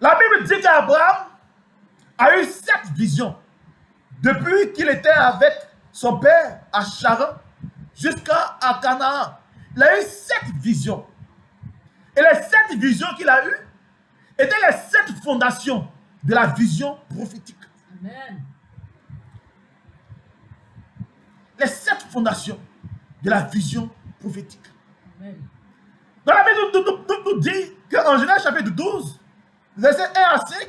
La Bible dit qu'Abraham a eu 7 visions depuis qu'il était avec son père à Charan jusqu'à Canaan. Il a eu 7 visions. Et les 7 visions qu'il a eues étaient les 7 fondations de la vision prophétique. Amen. Les 7 fondations de la vision prophétique. Amen. Dans la Bible nous dit qu'en Genèse chapitre 12, verset 1 à 5,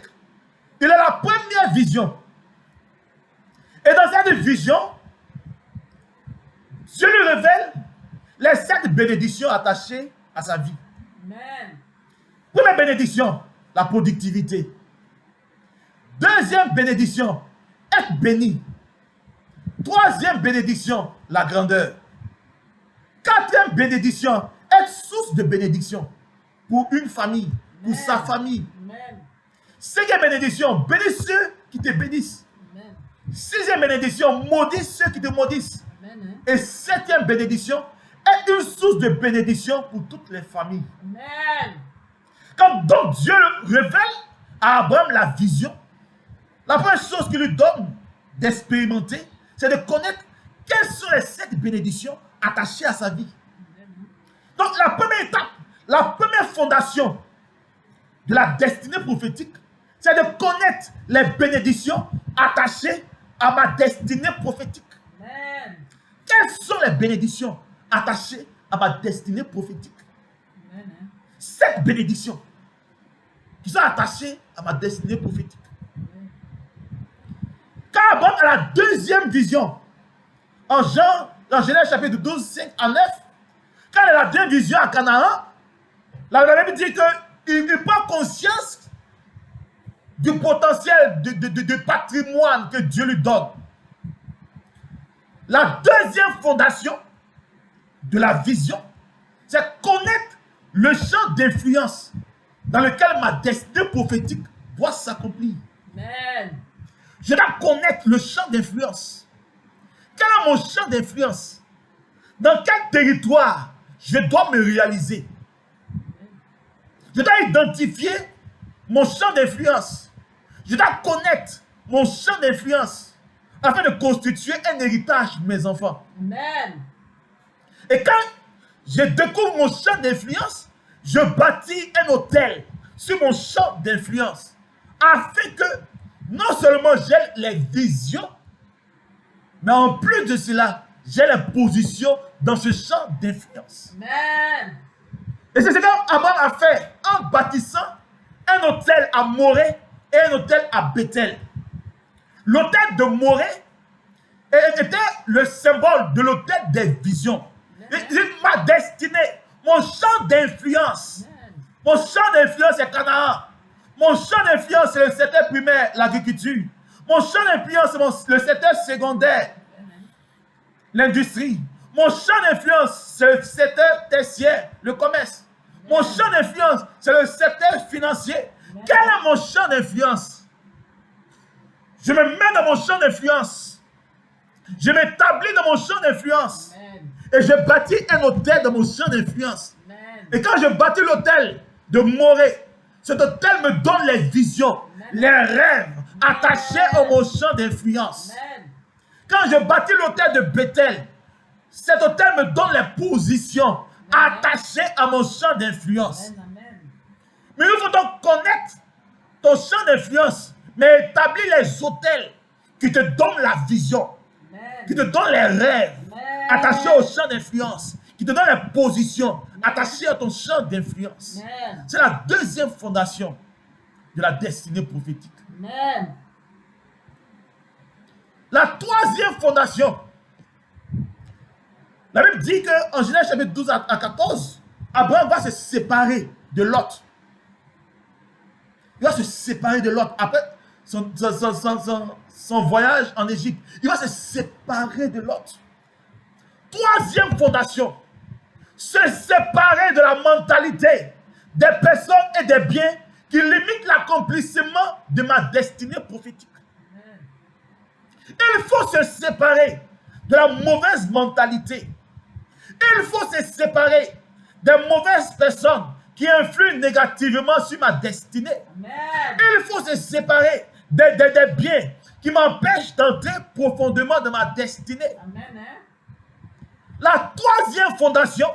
il est la première vision. Et dans cette vision, Dieu lui révèle les 7 bénédictions attachées à sa vie. Amen. Première bénédiction, la productivité. Deuxième bénédiction, être béni. Troisième bénédiction, la grandeur. Quatrième bénédiction, être source de bénédiction pour une famille, pour Amen. sa famille. Amen. Cinquième bénédiction, bénis ceux qui te bénissent. Amen. Sixième bénédiction, maudis ceux qui te maudissent. Amen. Et septième bénédiction, être une source de bénédiction pour toutes les familles. Amen. Quand donc Dieu révèle à Abraham la vision, la première chose qu'il lui donne d'expérimenter, c'est de connaître quelles sont les 7 bénédictions attachées à sa vie. Donc la première étape, la première fondation de la destinée prophétique, c'est de connaître les bénédictions attachées à ma destinée prophétique. Amen. Quelles sont les bénédictions attachées à ma destinée prophétique? Amen. 7 bénédictions qui sont attachées à ma destinée prophétique. Quand Abraham a la deuxième vision, en Genèse chapitre 12, 5 à 9, quand il a la deuxième vision à Canaan, la Bible dit qu'il prend conscience du potentiel de patrimoine que Dieu lui donne. La deuxième fondation de la vision, c'est connaître le champ d'influence dans lequel ma destinée prophétique doit s'accomplir. Amen. Je dois connaître le champ d'influence. Quel est mon champ d'influence? Dans quel territoire je dois me réaliser? Je dois identifier mon champ d'influence. Je dois connaître mon champ d'influence afin de constituer un héritage pour mes enfants. Amen. Et quand je découvre mon champ d'influence, je bâtis un hôtel sur mon champ d'influence afin que non seulement j'ai les visions, mais en plus de cela, j'ai les positions dans ce champ d'influence. Amen. Et c'est ce qu'Abraham a fait en bâtissant un hôtel à Morée et un hôtel à Bethel. L'hôtel de Morée était le symbole de l'hôtel des visions. Ma destinée, mon champ d'influence. Mon champ d'influence est Canaan. Mon champ d'influence c'est le secteur primaire, l'agriculture. Mon champ d'influence c'est le secteur secondaire, l'industrie. Mon champ d'influence c'est le secteur tertiaire, le commerce. Mon champ d'influence c'est le secteur financier. Quel est mon champ d'influence? Je me mets dans mon champ d'influence. Je m'établis dans mon champ d'influence. Et je bâtis un hôtel dans mon champ d'influence. Et quand je bâtis l'hôtel de Morée, cet hôtel me donne les visions, les rêves attachés à mon champ d'influence. Quand je bâtis l'hôtel de Bethel, cet hôtel me donne les positions attaché à mon champ d'influence. Amen. Amen. Mais il faut donc connaître ton champ d'influence, mais établir les hôtels qui te donnent la vision, qui te donnent les rêves, attachés au champ d'influence, qui te donnent les positions, attachées à ton champ d'influence. C'est la deuxième fondation de la destinée prophétique. Amen. La troisième fondation, la Bible dit qu'en Genèse chapitre 12 à 14, Abraham va se séparer de Lot. Il va se séparer de Lot. Après son voyage en Égypte, il va se séparer de Lot. Troisième fondation, se séparer de la mentalité des personnes et des biens qui limitent l'accomplissement de ma destinée prophétique. Il faut se séparer de la mauvaise mentalité. Il faut se séparer des mauvaises personnes qui influent négativement sur ma destinée. Amen. Il faut se séparer des biens qui m'empêchent d'entrer profondément dans ma destinée. Amen. La troisième fondation,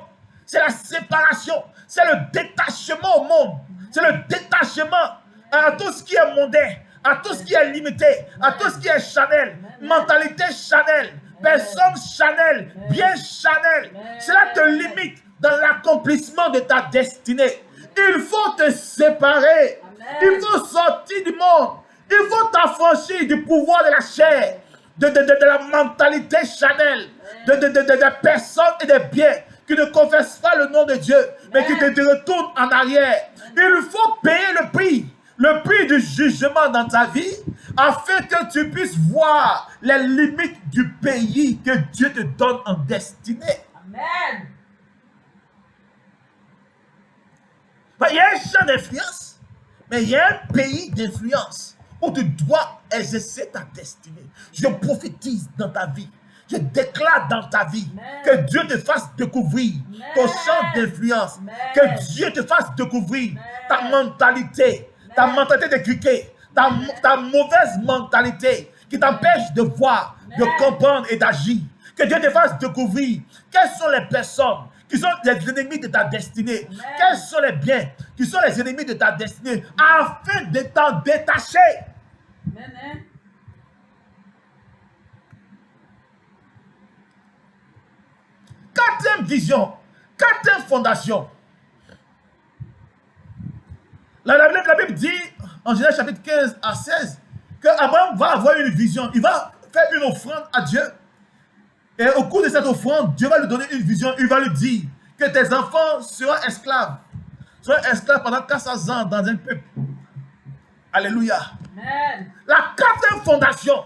c'est la séparation, c'est le détachement au monde, c'est le détachement à tout ce qui est mondain, à tout ce qui est limité, à tout ce qui est Chanel, mentalité Chanel, personne Chanel, bien Chanel. Cela te limite dans l'accomplissement de ta destinée. Il faut te séparer, il faut sortir du monde, il faut t'affranchir du pouvoir de la chair, de la mentalité Chanel, des personnes et des biens qui ne confessent pas le nom de Dieu, mais qui te retournent en arrière. Il faut payer le prix du jugement dans ta vie, afin que tu puisses voir les limites du pays que Dieu te donne en destinée. Amen. Il y a un champ d'influence, mais il y a un pays d'influence où tu dois exercer ta destinée. Je prophétise dans ta vie. Je déclare dans ta vie que Dieu te fasse découvrir ton champ d'influence, que Dieu te fasse découvrir ta mentalité de criquet, ta mauvaise mentalité qui t'empêche de voir, de comprendre et d'agir. Que Dieu te fasse découvrir quelles sont les personnes qui sont les ennemis de ta destinée, quels sont les biens qui sont les ennemis de ta destinée, afin de t'en détacher. Amen. Quatrième vision, quatrième fondation. La Bible dit, en Genèse chapitre 15 à 16, qu'Abraham va avoir une vision. Il va faire une offrande à Dieu. Et au cours de cette offrande, Dieu va lui donner une vision. Il va lui dire que tes enfants seront esclaves. Seront esclaves pendant 400 ans dans un peuple. Alléluia. Amen. La quatrième fondation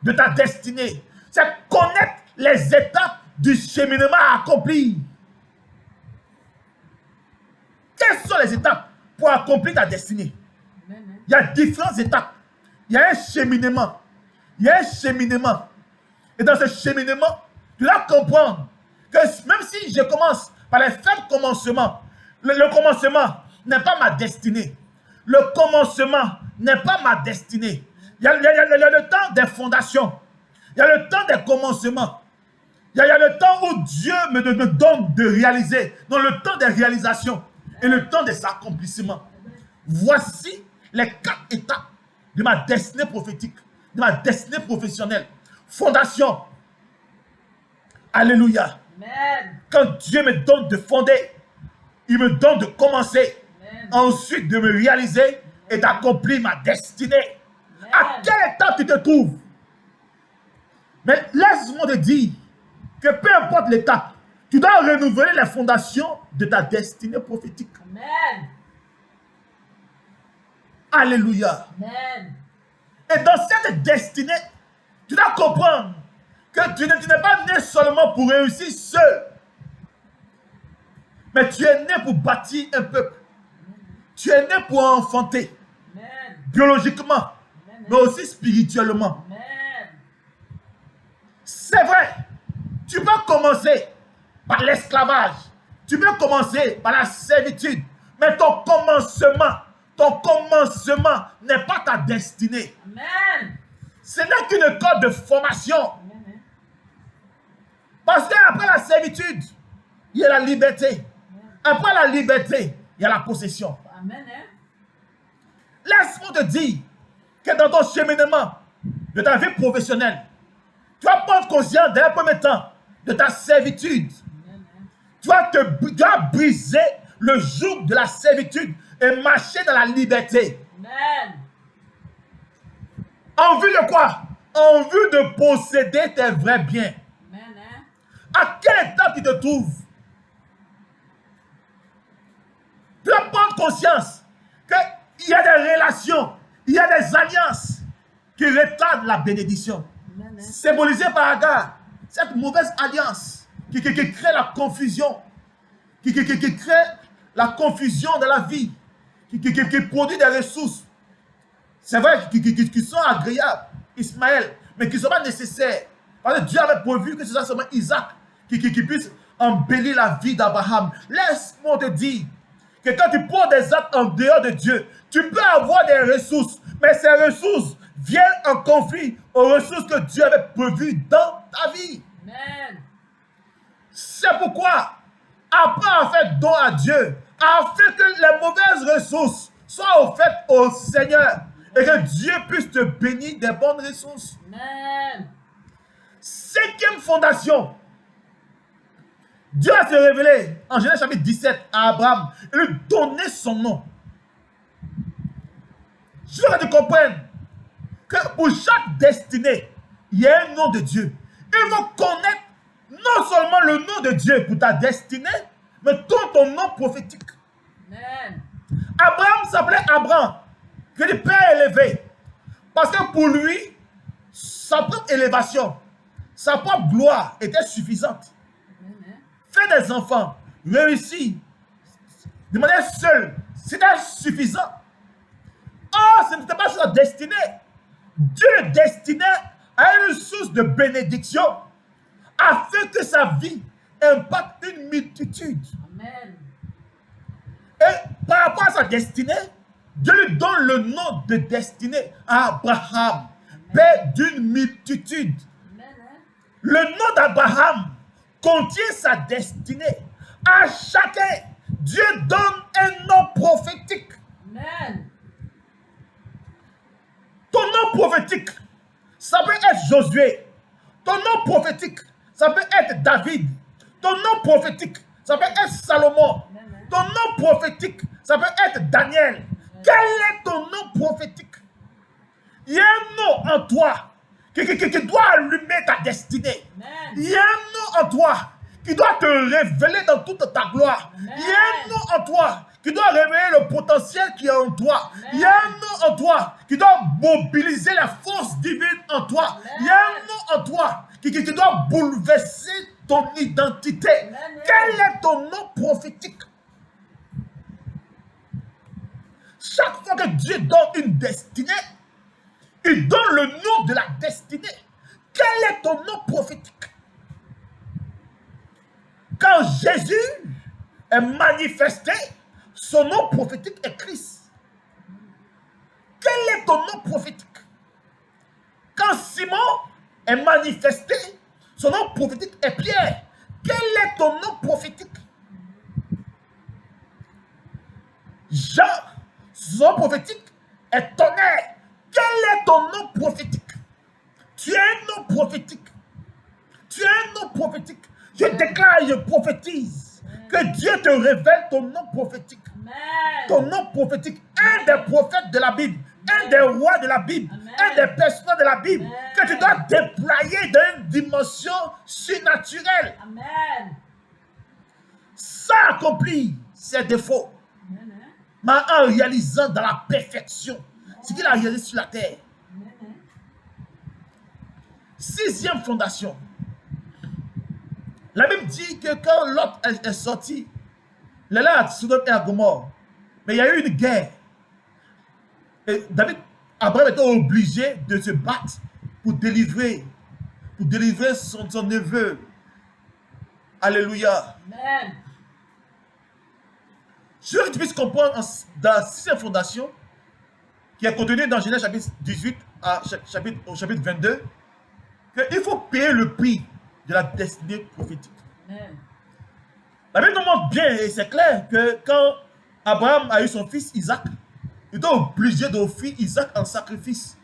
de ta destinée, c'est connaître les étapes du cheminement à accomplir. Quelles sont les étapes pour accomplir ta destinée? Amen. Il y a différentes étapes. Il y a un cheminement. Il y a un cheminement. Et dans ce cheminement, tu dois comprendre que même si je commence par les faibles commencements, le commencement n'est pas ma destinée. Le commencement n'est pas ma destinée. Il y a le temps des fondations. Il y a le temps des commencements. Il y a le temps où Dieu me donne de réaliser. Donc le temps des réalisations et le temps des accomplissements. Voici les 4 étapes de ma destinée prophétique, de ma destinée professionnelle. Fondation. Alléluia. Amen. Quand Dieu me donne de fonder, il me donne de commencer. Amen. Ensuite de me réaliser et d'accomplir ma destinée. À quelle étape tu te trouves? Mais laisse-moi te dire que peu importe l'étape, tu dois renouveler les fondations de ta destinée prophétique. Amen. Alléluia. Amen. Et dans cette destinée, tu dois comprendre que tu n'es pas né seulement pour réussir seul. Mais tu es né pour bâtir un peuple. Tu es né pour enfanter. Amen. Biologiquement, mais aussi spirituellement. Amen. C'est vrai, tu peux commencer par l'esclavage. Tu peux commencer par la servitude. Mais ton commencement n'est pas ta destinée. Amen. Ce n'est qu'une école de formation. Amen. Parce qu'après la servitude, il y a la liberté. Après la liberté, il y a la possession. Amen. Hein? Laisse-moi te dire que dans ton cheminement de ta vie professionnelle, tu vas prendre conscience d'un premier temps de ta servitude. Amen. Hein? Tu vas briser le joug de la servitude et marcher dans la liberté. Amen. En vue de quoi? En vue de posséder tes vrais biens. Amen. Hein? À quel état tu te trouves? Tu dois prendre conscience qu'il y a des relations, il y a des alliances qui retardent la bénédiction. Amen. Hein? Symbolisé par Agar, cette mauvaise alliance qui crée la confusion, qui crée la confusion dans la vie, qui produit des ressources. C'est vrai qui sont agréables, Ismaël, mais qui ne sont pas nécessaires. Parce que Dieu avait prévu que ce soit seulement Isaac qui puisse embellir la vie d'Abraham. Laisse-moi te dire que quand tu prends des actes en dehors de Dieu, tu peux avoir des ressources, mais ces ressources viennent en conflit aux ressources que Dieu avait prévues dans ta vie. Amen. C'est pourquoi, après avoir fait don à Dieu, afin que les mauvaises ressources soient offertes au Seigneur et que Dieu puisse te bénir des bonnes ressources. Amen. Cinquième fondation. Dieu a se révélé en Genèse chapitre 17 à Abraham et lui donner son nom. Je veux que tu comprennes que pour chaque destinée, il y a un nom de Dieu. Il faut connaître non seulement le nom de Dieu pour ta destinée, mais ton nom prophétique. Amen. Abraham s'appelait Abraham, que le Père élevé. Parce que pour lui, sa propre élévation, sa propre gloire était suffisante. Amen. Faire des enfants, réussir, de manière seule, c'était suffisant. Or, ce n'était pas sa destinée. Dieu le destinait à une source de bénédiction afin que sa vie impacte une multitude. Amen. Et par rapport à sa destinée, Dieu lui donne le nom de destinée à Abraham, père d'une multitude. Amen. Hein? Le nom d'Abraham contient sa destinée. À chacun, Dieu donne un nom prophétique. Amen. Ton nom prophétique, ça peut être Josué. Ton nom prophétique, ça peut être David. Ton nom prophétique, ça peut être Salomon. Ton nom prophétique, ça peut être Daniel. Quel est ton nom prophétique? Il y a un nom en toi qui doit allumer ta destinée. Amen. Il y a un nom en toi qui doit te révéler dans toute ta gloire. Amen. Il y a un nom en toi qui doit révéler le potentiel qui est en toi. Amen. Il y a un nom en toi qui doit mobiliser la force divine en toi. Amen. Il y a un nom en toi qui doit bouleverser ton identité. Amen. Quel est ton nom prophétique? Chaque fois que Dieu donne une destinée, il donne le nom de la destinée. Quel est ton nom prophétique? Quand Jésus est manifesté, son nom prophétique est Christ. Quel est ton nom prophétique? Quand Simon est manifesté, son nom prophétique est Pierre. Quel est ton nom prophétique? Jean, son nom prophétique est Tonnerre. Quel est ton nom prophétique? Tu as un nom prophétique. Tu as un nom prophétique. Je déclare et je prophétise que Dieu te révèle ton nom prophétique. Amen. Ton nom prophétique, un des prophètes de la Bible, un des rois de la Bible, Amen. un des personnages de la Bible, Amen. que tu dois déployer dans une dimension surnaturelle. Amen. Ça accomplit ses défauts, Amen. Hein? mais en réalisant dans la perfection ce qu'il a réalisé sur la terre. Amen. Hein? Sixième fondation. La Bible dit que quand Lot est sorti, il est là à Sodome et à Gomorrhe. Mais il y a eu une guerre. Et Abraham était obligé de se battre pour délivrer son neveu. Alléluia. Amen. Je veux que tu puisses comprendre dans la sixième fondation, qui est contenue dans Genèse chapitre 18 au chapitre 22, qu'il faut payer le prix de la destinée prophétique. Amen. La Bible nous montre bien, et c'est clair, que quand Abraham a eu son fils Isaac, il était obligé d'offrir Isaac en sacrifice.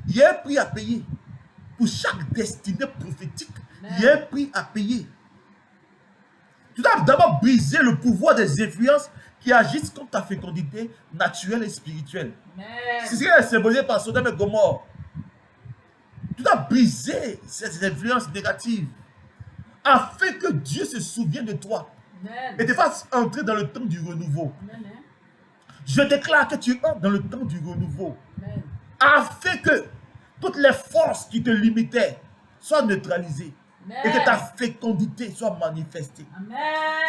Il y a un prix à payer. Pour chaque destinée prophétique, il y a un prix à payer. Tu dois d'abord briser le pouvoir des influences qui agissent contre ta fécondité naturelle et spirituelle. C'est ce qui est symbolisé par Sodome et Gomorrhe. Tu dois briser ces influences négatives afin que Dieu se souvienne de toi et te fasse entrer dans le temps du renouveau. Je déclare que tu entres dans le temps du renouveau afin que toutes les forces qui te limitaient soient neutralisées et que ta fécondité soit manifestée.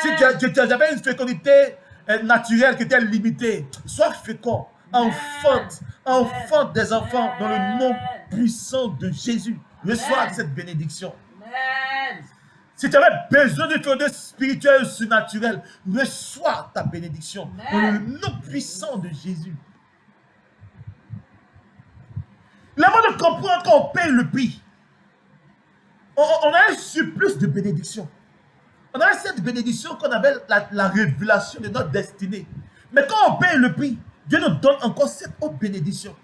Si tu avais une fécondité naturelle qui était limitée, sois fécond, enfante des enfants dans le nom puissant de Jésus. Reçois cette bénédiction. Si tu avais besoin de fécondité spirituelle ou surnaturelle, reçois ta bénédiction dans le nom puissant de Jésus. Le monde de comprendre qu'on paye le prix. On a un surplus de bénédiction. On a cette bénédiction qu'on appelle la révélation de notre destinée. Mais quand on paye le prix, Dieu nous donne encore cette autre bénédiction.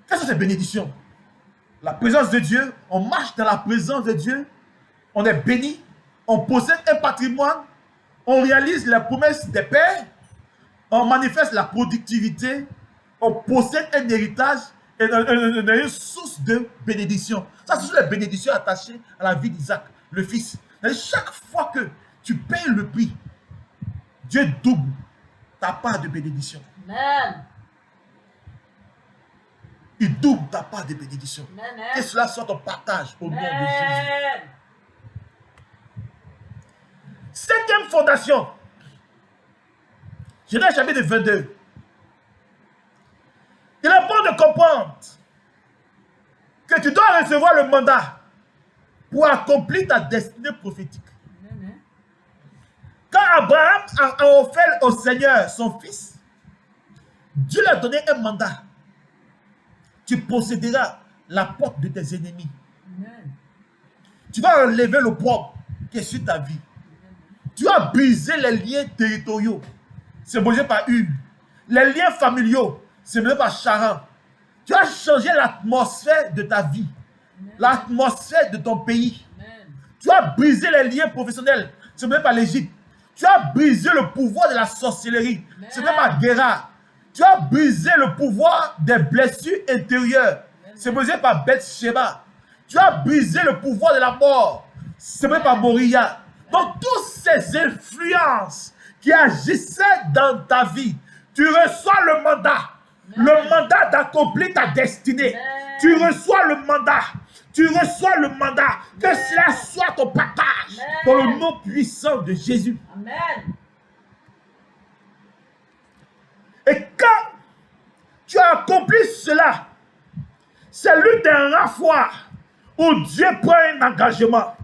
Quelles sont ces bénédictions? La présence de Dieu, on marche dans la présence de Dieu, on est béni, on possède un patrimoine, on réalise les promesses des pères, on manifeste la productivité, on possède un héritage et une source de bénédiction. Ça, ce sont les bénédictions attachées à la vie d'Isaac, le fils. Et chaque fois que tu payes le prix, Dieu double ta part de bénédiction. Amen. Il double ta part de bénédiction. Amen. Que cela soit ton partage au nom de Jésus. Cinquième fondation. Genèse chapitre 22. Il est bon de comprendre que tu dois recevoir le mandat pour accomplir ta destinée prophétique. Amen. Quand Abraham a offert au Seigneur son fils, Dieu lui a donné un mandat. Tu posséderas la porte de tes ennemis. Amen. Tu vas enlever le poids qui est sur ta vie. Tu vas briser les liens territoriaux, symbolisés par Hugues. Les liens familiaux, symbolisés par Charan. Tu vas changer l'atmosphère de ta vie, l'atmosphère de ton pays. Amen. Tu vas briser les liens professionnels, symbolisés par l'Égypte. Tu vas briser le pouvoir de la sorcellerie, symbolisé par Guérard. Tu vas briser le pouvoir des blessures intérieures, symbolisé par Beth-Sheba. Tu vas briser le pouvoir de la mort, symbolisé par Moria. Donc, toutes ces influences qui agissaient dans ta vie, tu reçois le mandat d'accomplir ta destinée. Tu reçois le mandat. Tu reçois le mandat. Que cela soit ton partage dans le nom puissant de Jésus. Amen. Et quand tu as accompli cela, c'est l'une des rares fois où Dieu prend un engagement.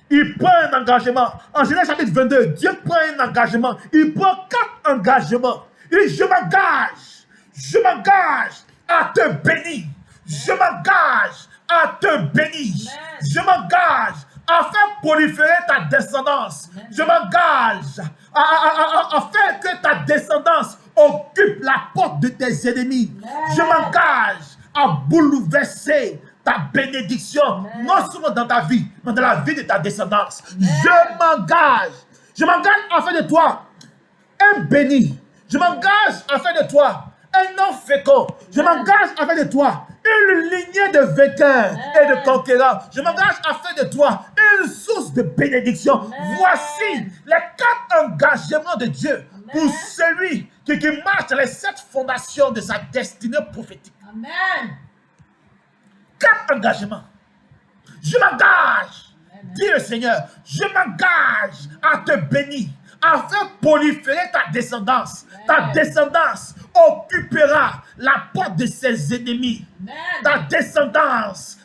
Il prend un engagement. En Genèse chapitre 22, Dieu prend un engagement. Il prend 4 engagements. Il dit, je m'engage à te bénir. Je m'engage à te bénir. Je m'engage à faire proliférer ta descendance. Je m'engage à faire que ta descendance occupe la porte de tes ennemis. Je m'engage à bouleverser ta bénédiction, non seulement dans ta vie, mais dans la vie de ta descendance. Je m'engage à faire de toi un béni. Je m'engage à faire de toi un homme fécond. Je m'engage à faire de toi une lignée de vainqueurs et de conquérants. Je m'engage à faire de toi une source de bénédiction. Voici les 4 engagements de Dieu pour celui qui marche dans les 7 fondations de sa destinée prophétique. Amen. 4 engagements. Je m'engage, dit le Seigneur, je m'engage à te bénir, à faire proliférer ta descendance. Ta descendance occupera la porte de ses ennemis. Ta descendance,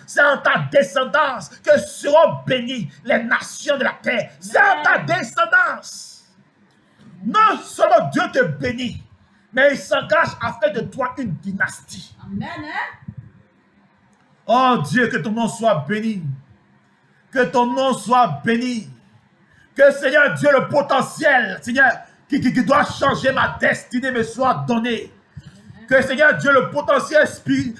c'est en ta descendance que seront bénies les nations de la terre. C'est en ta descendance. Non seulement Dieu te bénit, mais il s'engage à faire de toi une dynastie. Amen. Oh Dieu, que ton nom soit béni. Que ton nom soit béni. Que Seigneur Dieu, le potentiel, Seigneur, qui doit changer ma destinée me soit donné. Que Seigneur Dieu, le potentiel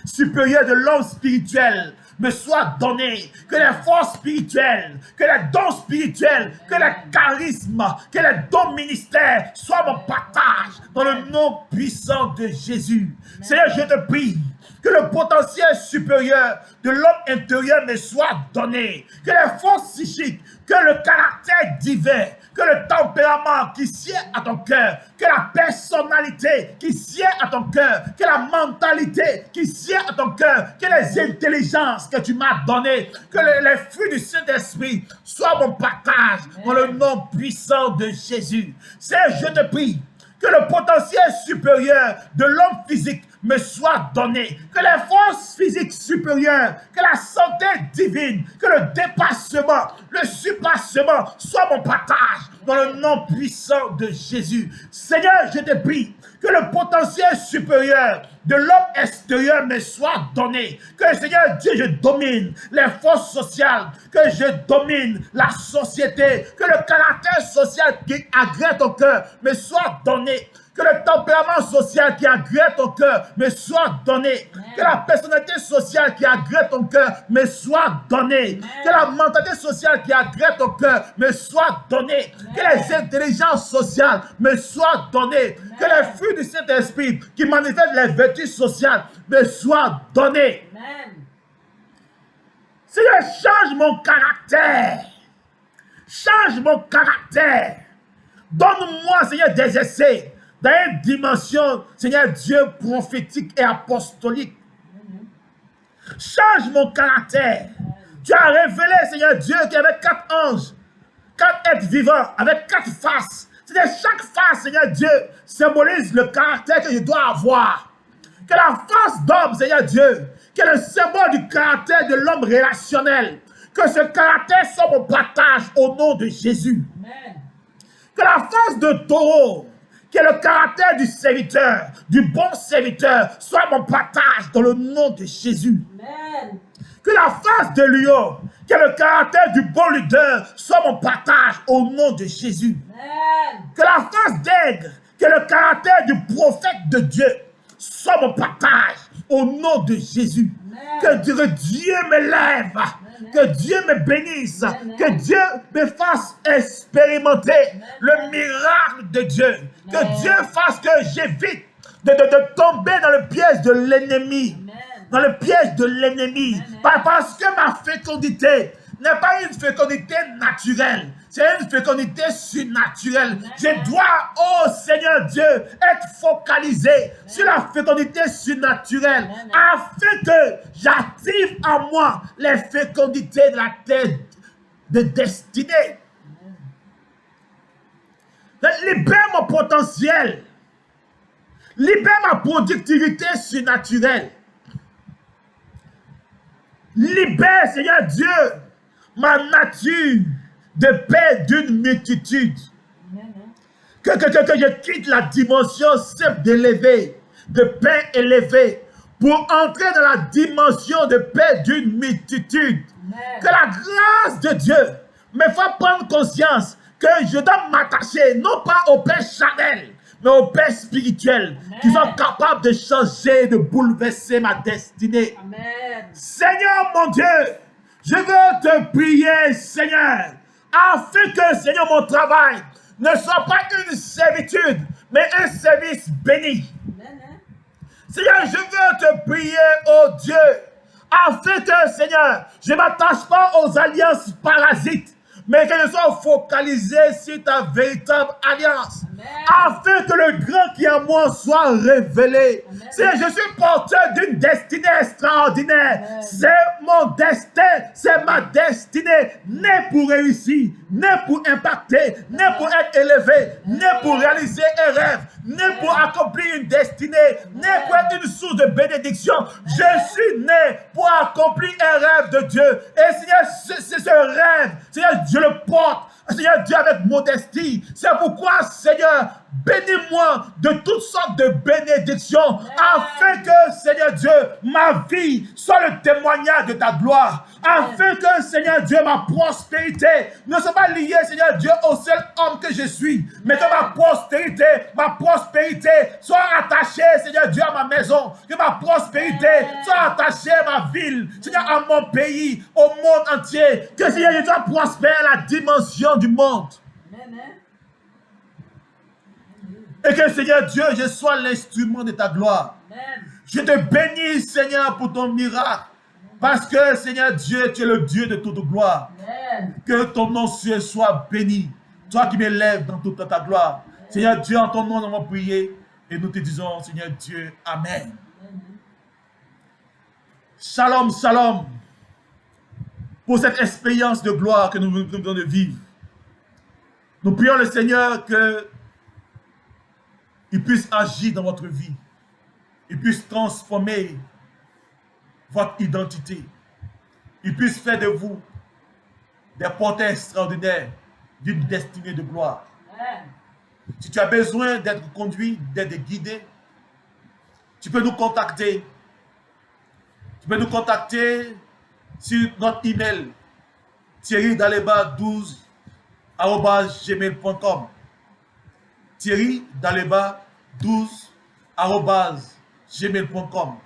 supérieur de l'homme spirituel me soit donné. Que les forces spirituelles, que les dons spirituels, que les charismes, que les dons ministères soient mon partage dans le nom puissant de Jésus. Seigneur, je te prie que le potentiel supérieur de l'homme intérieur me soit donné. Que les forces psychiques, que le caractère divin, que le tempérament qui sied à ton cœur, que la personnalité qui sied à ton cœur, que la mentalité qui sied à ton cœur, que les intelligences que tu m'as données, que les fruits du Saint-Esprit soient mon partage dans le nom puissant de Jésus. Seigneur, je te prie que le potentiel supérieur de l'homme physique me soit donné, que les forces physiques supérieures, que la santé divine, que le dépassement, le surpassement soit mon partage dans le nom puissant de Jésus. Seigneur, je te prie que le potentiel supérieur de l'homme extérieur me soit donné, que Seigneur Dieu, je domine les forces sociales, que je domine la société, que le caractère social qui agrée ton cœur me soit donné, que le tempérament social qui agrée ton cœur me soit donné. Que la personnalité sociale qui agrée ton cœur me soit donnée. Que la mentalité sociale qui agrée ton cœur me soit donnée. Que les intelligences sociales me soient données. Que les fruits du Saint-Esprit qui manifestent les vertus sociales me soient donnés. Seigneur, change mon caractère. Change mon caractère. Donne-moi, Seigneur, des essais dans une dimension, Seigneur Dieu, prophétique et apostolique. Change mon caractère. Tu as révélé, Seigneur Dieu, qu'il y avait 4 anges, 4 êtres vivants, avec 4 faces. C'est-à-dire chaque face, Seigneur Dieu, symbolise le caractère que je dois avoir. Que la face d'homme, Seigneur Dieu, qui est le symbole du caractère de l'homme relationnel, que ce caractère soit mon partage au nom de Jésus. Amen. Que la face de taureau, qui est le caractère du serviteur, du bon serviteur, soit mon partage dans le nom de Jésus. Amen. Que la face de lion, qui est le caractère du bon leader, soit mon partage au nom de Jésus. Amen. Que la face d'aigle, qui est le caractère du prophète de Dieu, soit mon partage au nom de Jésus. Amen. Que Dieu me lève. Amen. Que Dieu me bénisse. Amen. Que Dieu me fasse expérimenter Amen. Le miracle de Dieu. Amen. Que Dieu fasse que j'évite de tomber dans le piège de l'ennemi. Dans le piège de l'ennemi. Parce que ma fécondité n'est pas une fécondité naturelle. C'est une fécondité surnaturelle. Amen. Je dois, oh Seigneur Dieu, être focalisé Amen. Sur la fécondité surnaturelle Amen. Afin que j'active en moi les fécondités de la terre de destinée. Libère mon potentiel. Libère ma productivité surnaturelle. Libère, Seigneur Dieu, ma nature de paix d'une multitude. Que je quitte la dimension simple d'élever, de paix élevée, pour entrer dans la dimension de paix d'une multitude. Amen. Que la grâce de Dieu me fasse prendre conscience que je dois m'attacher non pas au paix charnel, mais au paix spirituel, Amen. Qui sont capables de changer, de bouleverser ma destinée. Amen. Seigneur mon Dieu, je veux te prier, Seigneur, afin que, Seigneur, mon travail ne soit pas une servitude, mais un service béni. Amen. Seigneur, je veux te prier, oh Dieu, afin que, Seigneur, je ne m'attache pas aux alliances parasites, mais que je sois focalisé sur ta véritable alliance. Amen. Afin que le grand qui est en moi soit révélé. Seigneur, je suis porteur d'une destinée extraordinaire. C'est mon destin, c'est ma destinée, né pour réussir, né pour impacter, né pour être élevé, né pour réaliser un rêve, né pour accomplir une destinée, né pour être une source de bénédiction. Je suis né pour accomplir un rêve de Dieu. Et Seigneur, c'est ce rêve, Seigneur, je le porte, Seigneur Dieu, avec modestie. C'est pourquoi, Seigneur, bénis-moi de toutes sortes de bénédictions, afin que, Seigneur Dieu, ma vie soit le témoignage de ta gloire, afin que, Seigneur Dieu, ma prospérité ne soit pas liée, Seigneur Dieu, au seul homme que je suis, mais que ma prospérité soit attachée, Seigneur Dieu, à ma maison, que ma prospérité soit attachée à ma ville, Seigneur, à mon pays, au monde entier, que, Seigneur, je dois prospérer à la dimension du monde. Et que, Seigneur Dieu, je sois l'instrument de ta gloire. Je te bénis, Seigneur, pour ton miracle. Parce que, Seigneur Dieu, tu es le Dieu de toute gloire. Que ton nom soit béni. Toi qui m'élèves dans toute ta gloire. Seigneur Dieu, en ton nom, nous allons prier. Et nous te disons, Seigneur Dieu, Amen. Shalom, shalom. Pour cette expérience de gloire que nous venons de vivre. Nous prions le Seigneur que il puisse agir dans votre vie. Il puisse transformer votre identité. Il puisse faire de vous des porteurs extraordinaires d'une destinée de gloire. Si tu as besoin d'être conduit, d'être guidé, tu peux nous contacter. Tu peux nous contacter sur notre email thierrydaleba12@gmail.com. thierrydaleba12@gmail.com.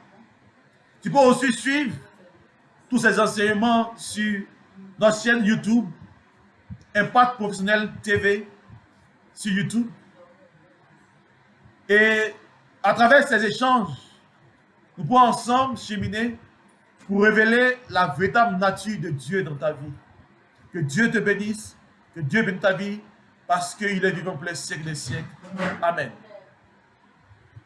Tu peux aussi suivre tous ces enseignements sur notre chaîne YouTube, Impact Professionnel TV, sur YouTube. Et à travers ces échanges, nous pouvons ensemble cheminer pour révéler la véritable nature de Dieu dans ta vie. Que Dieu te bénisse, que Dieu bénisse ta vie, parce qu'il est vivant pour les siècles des siècles. Amen.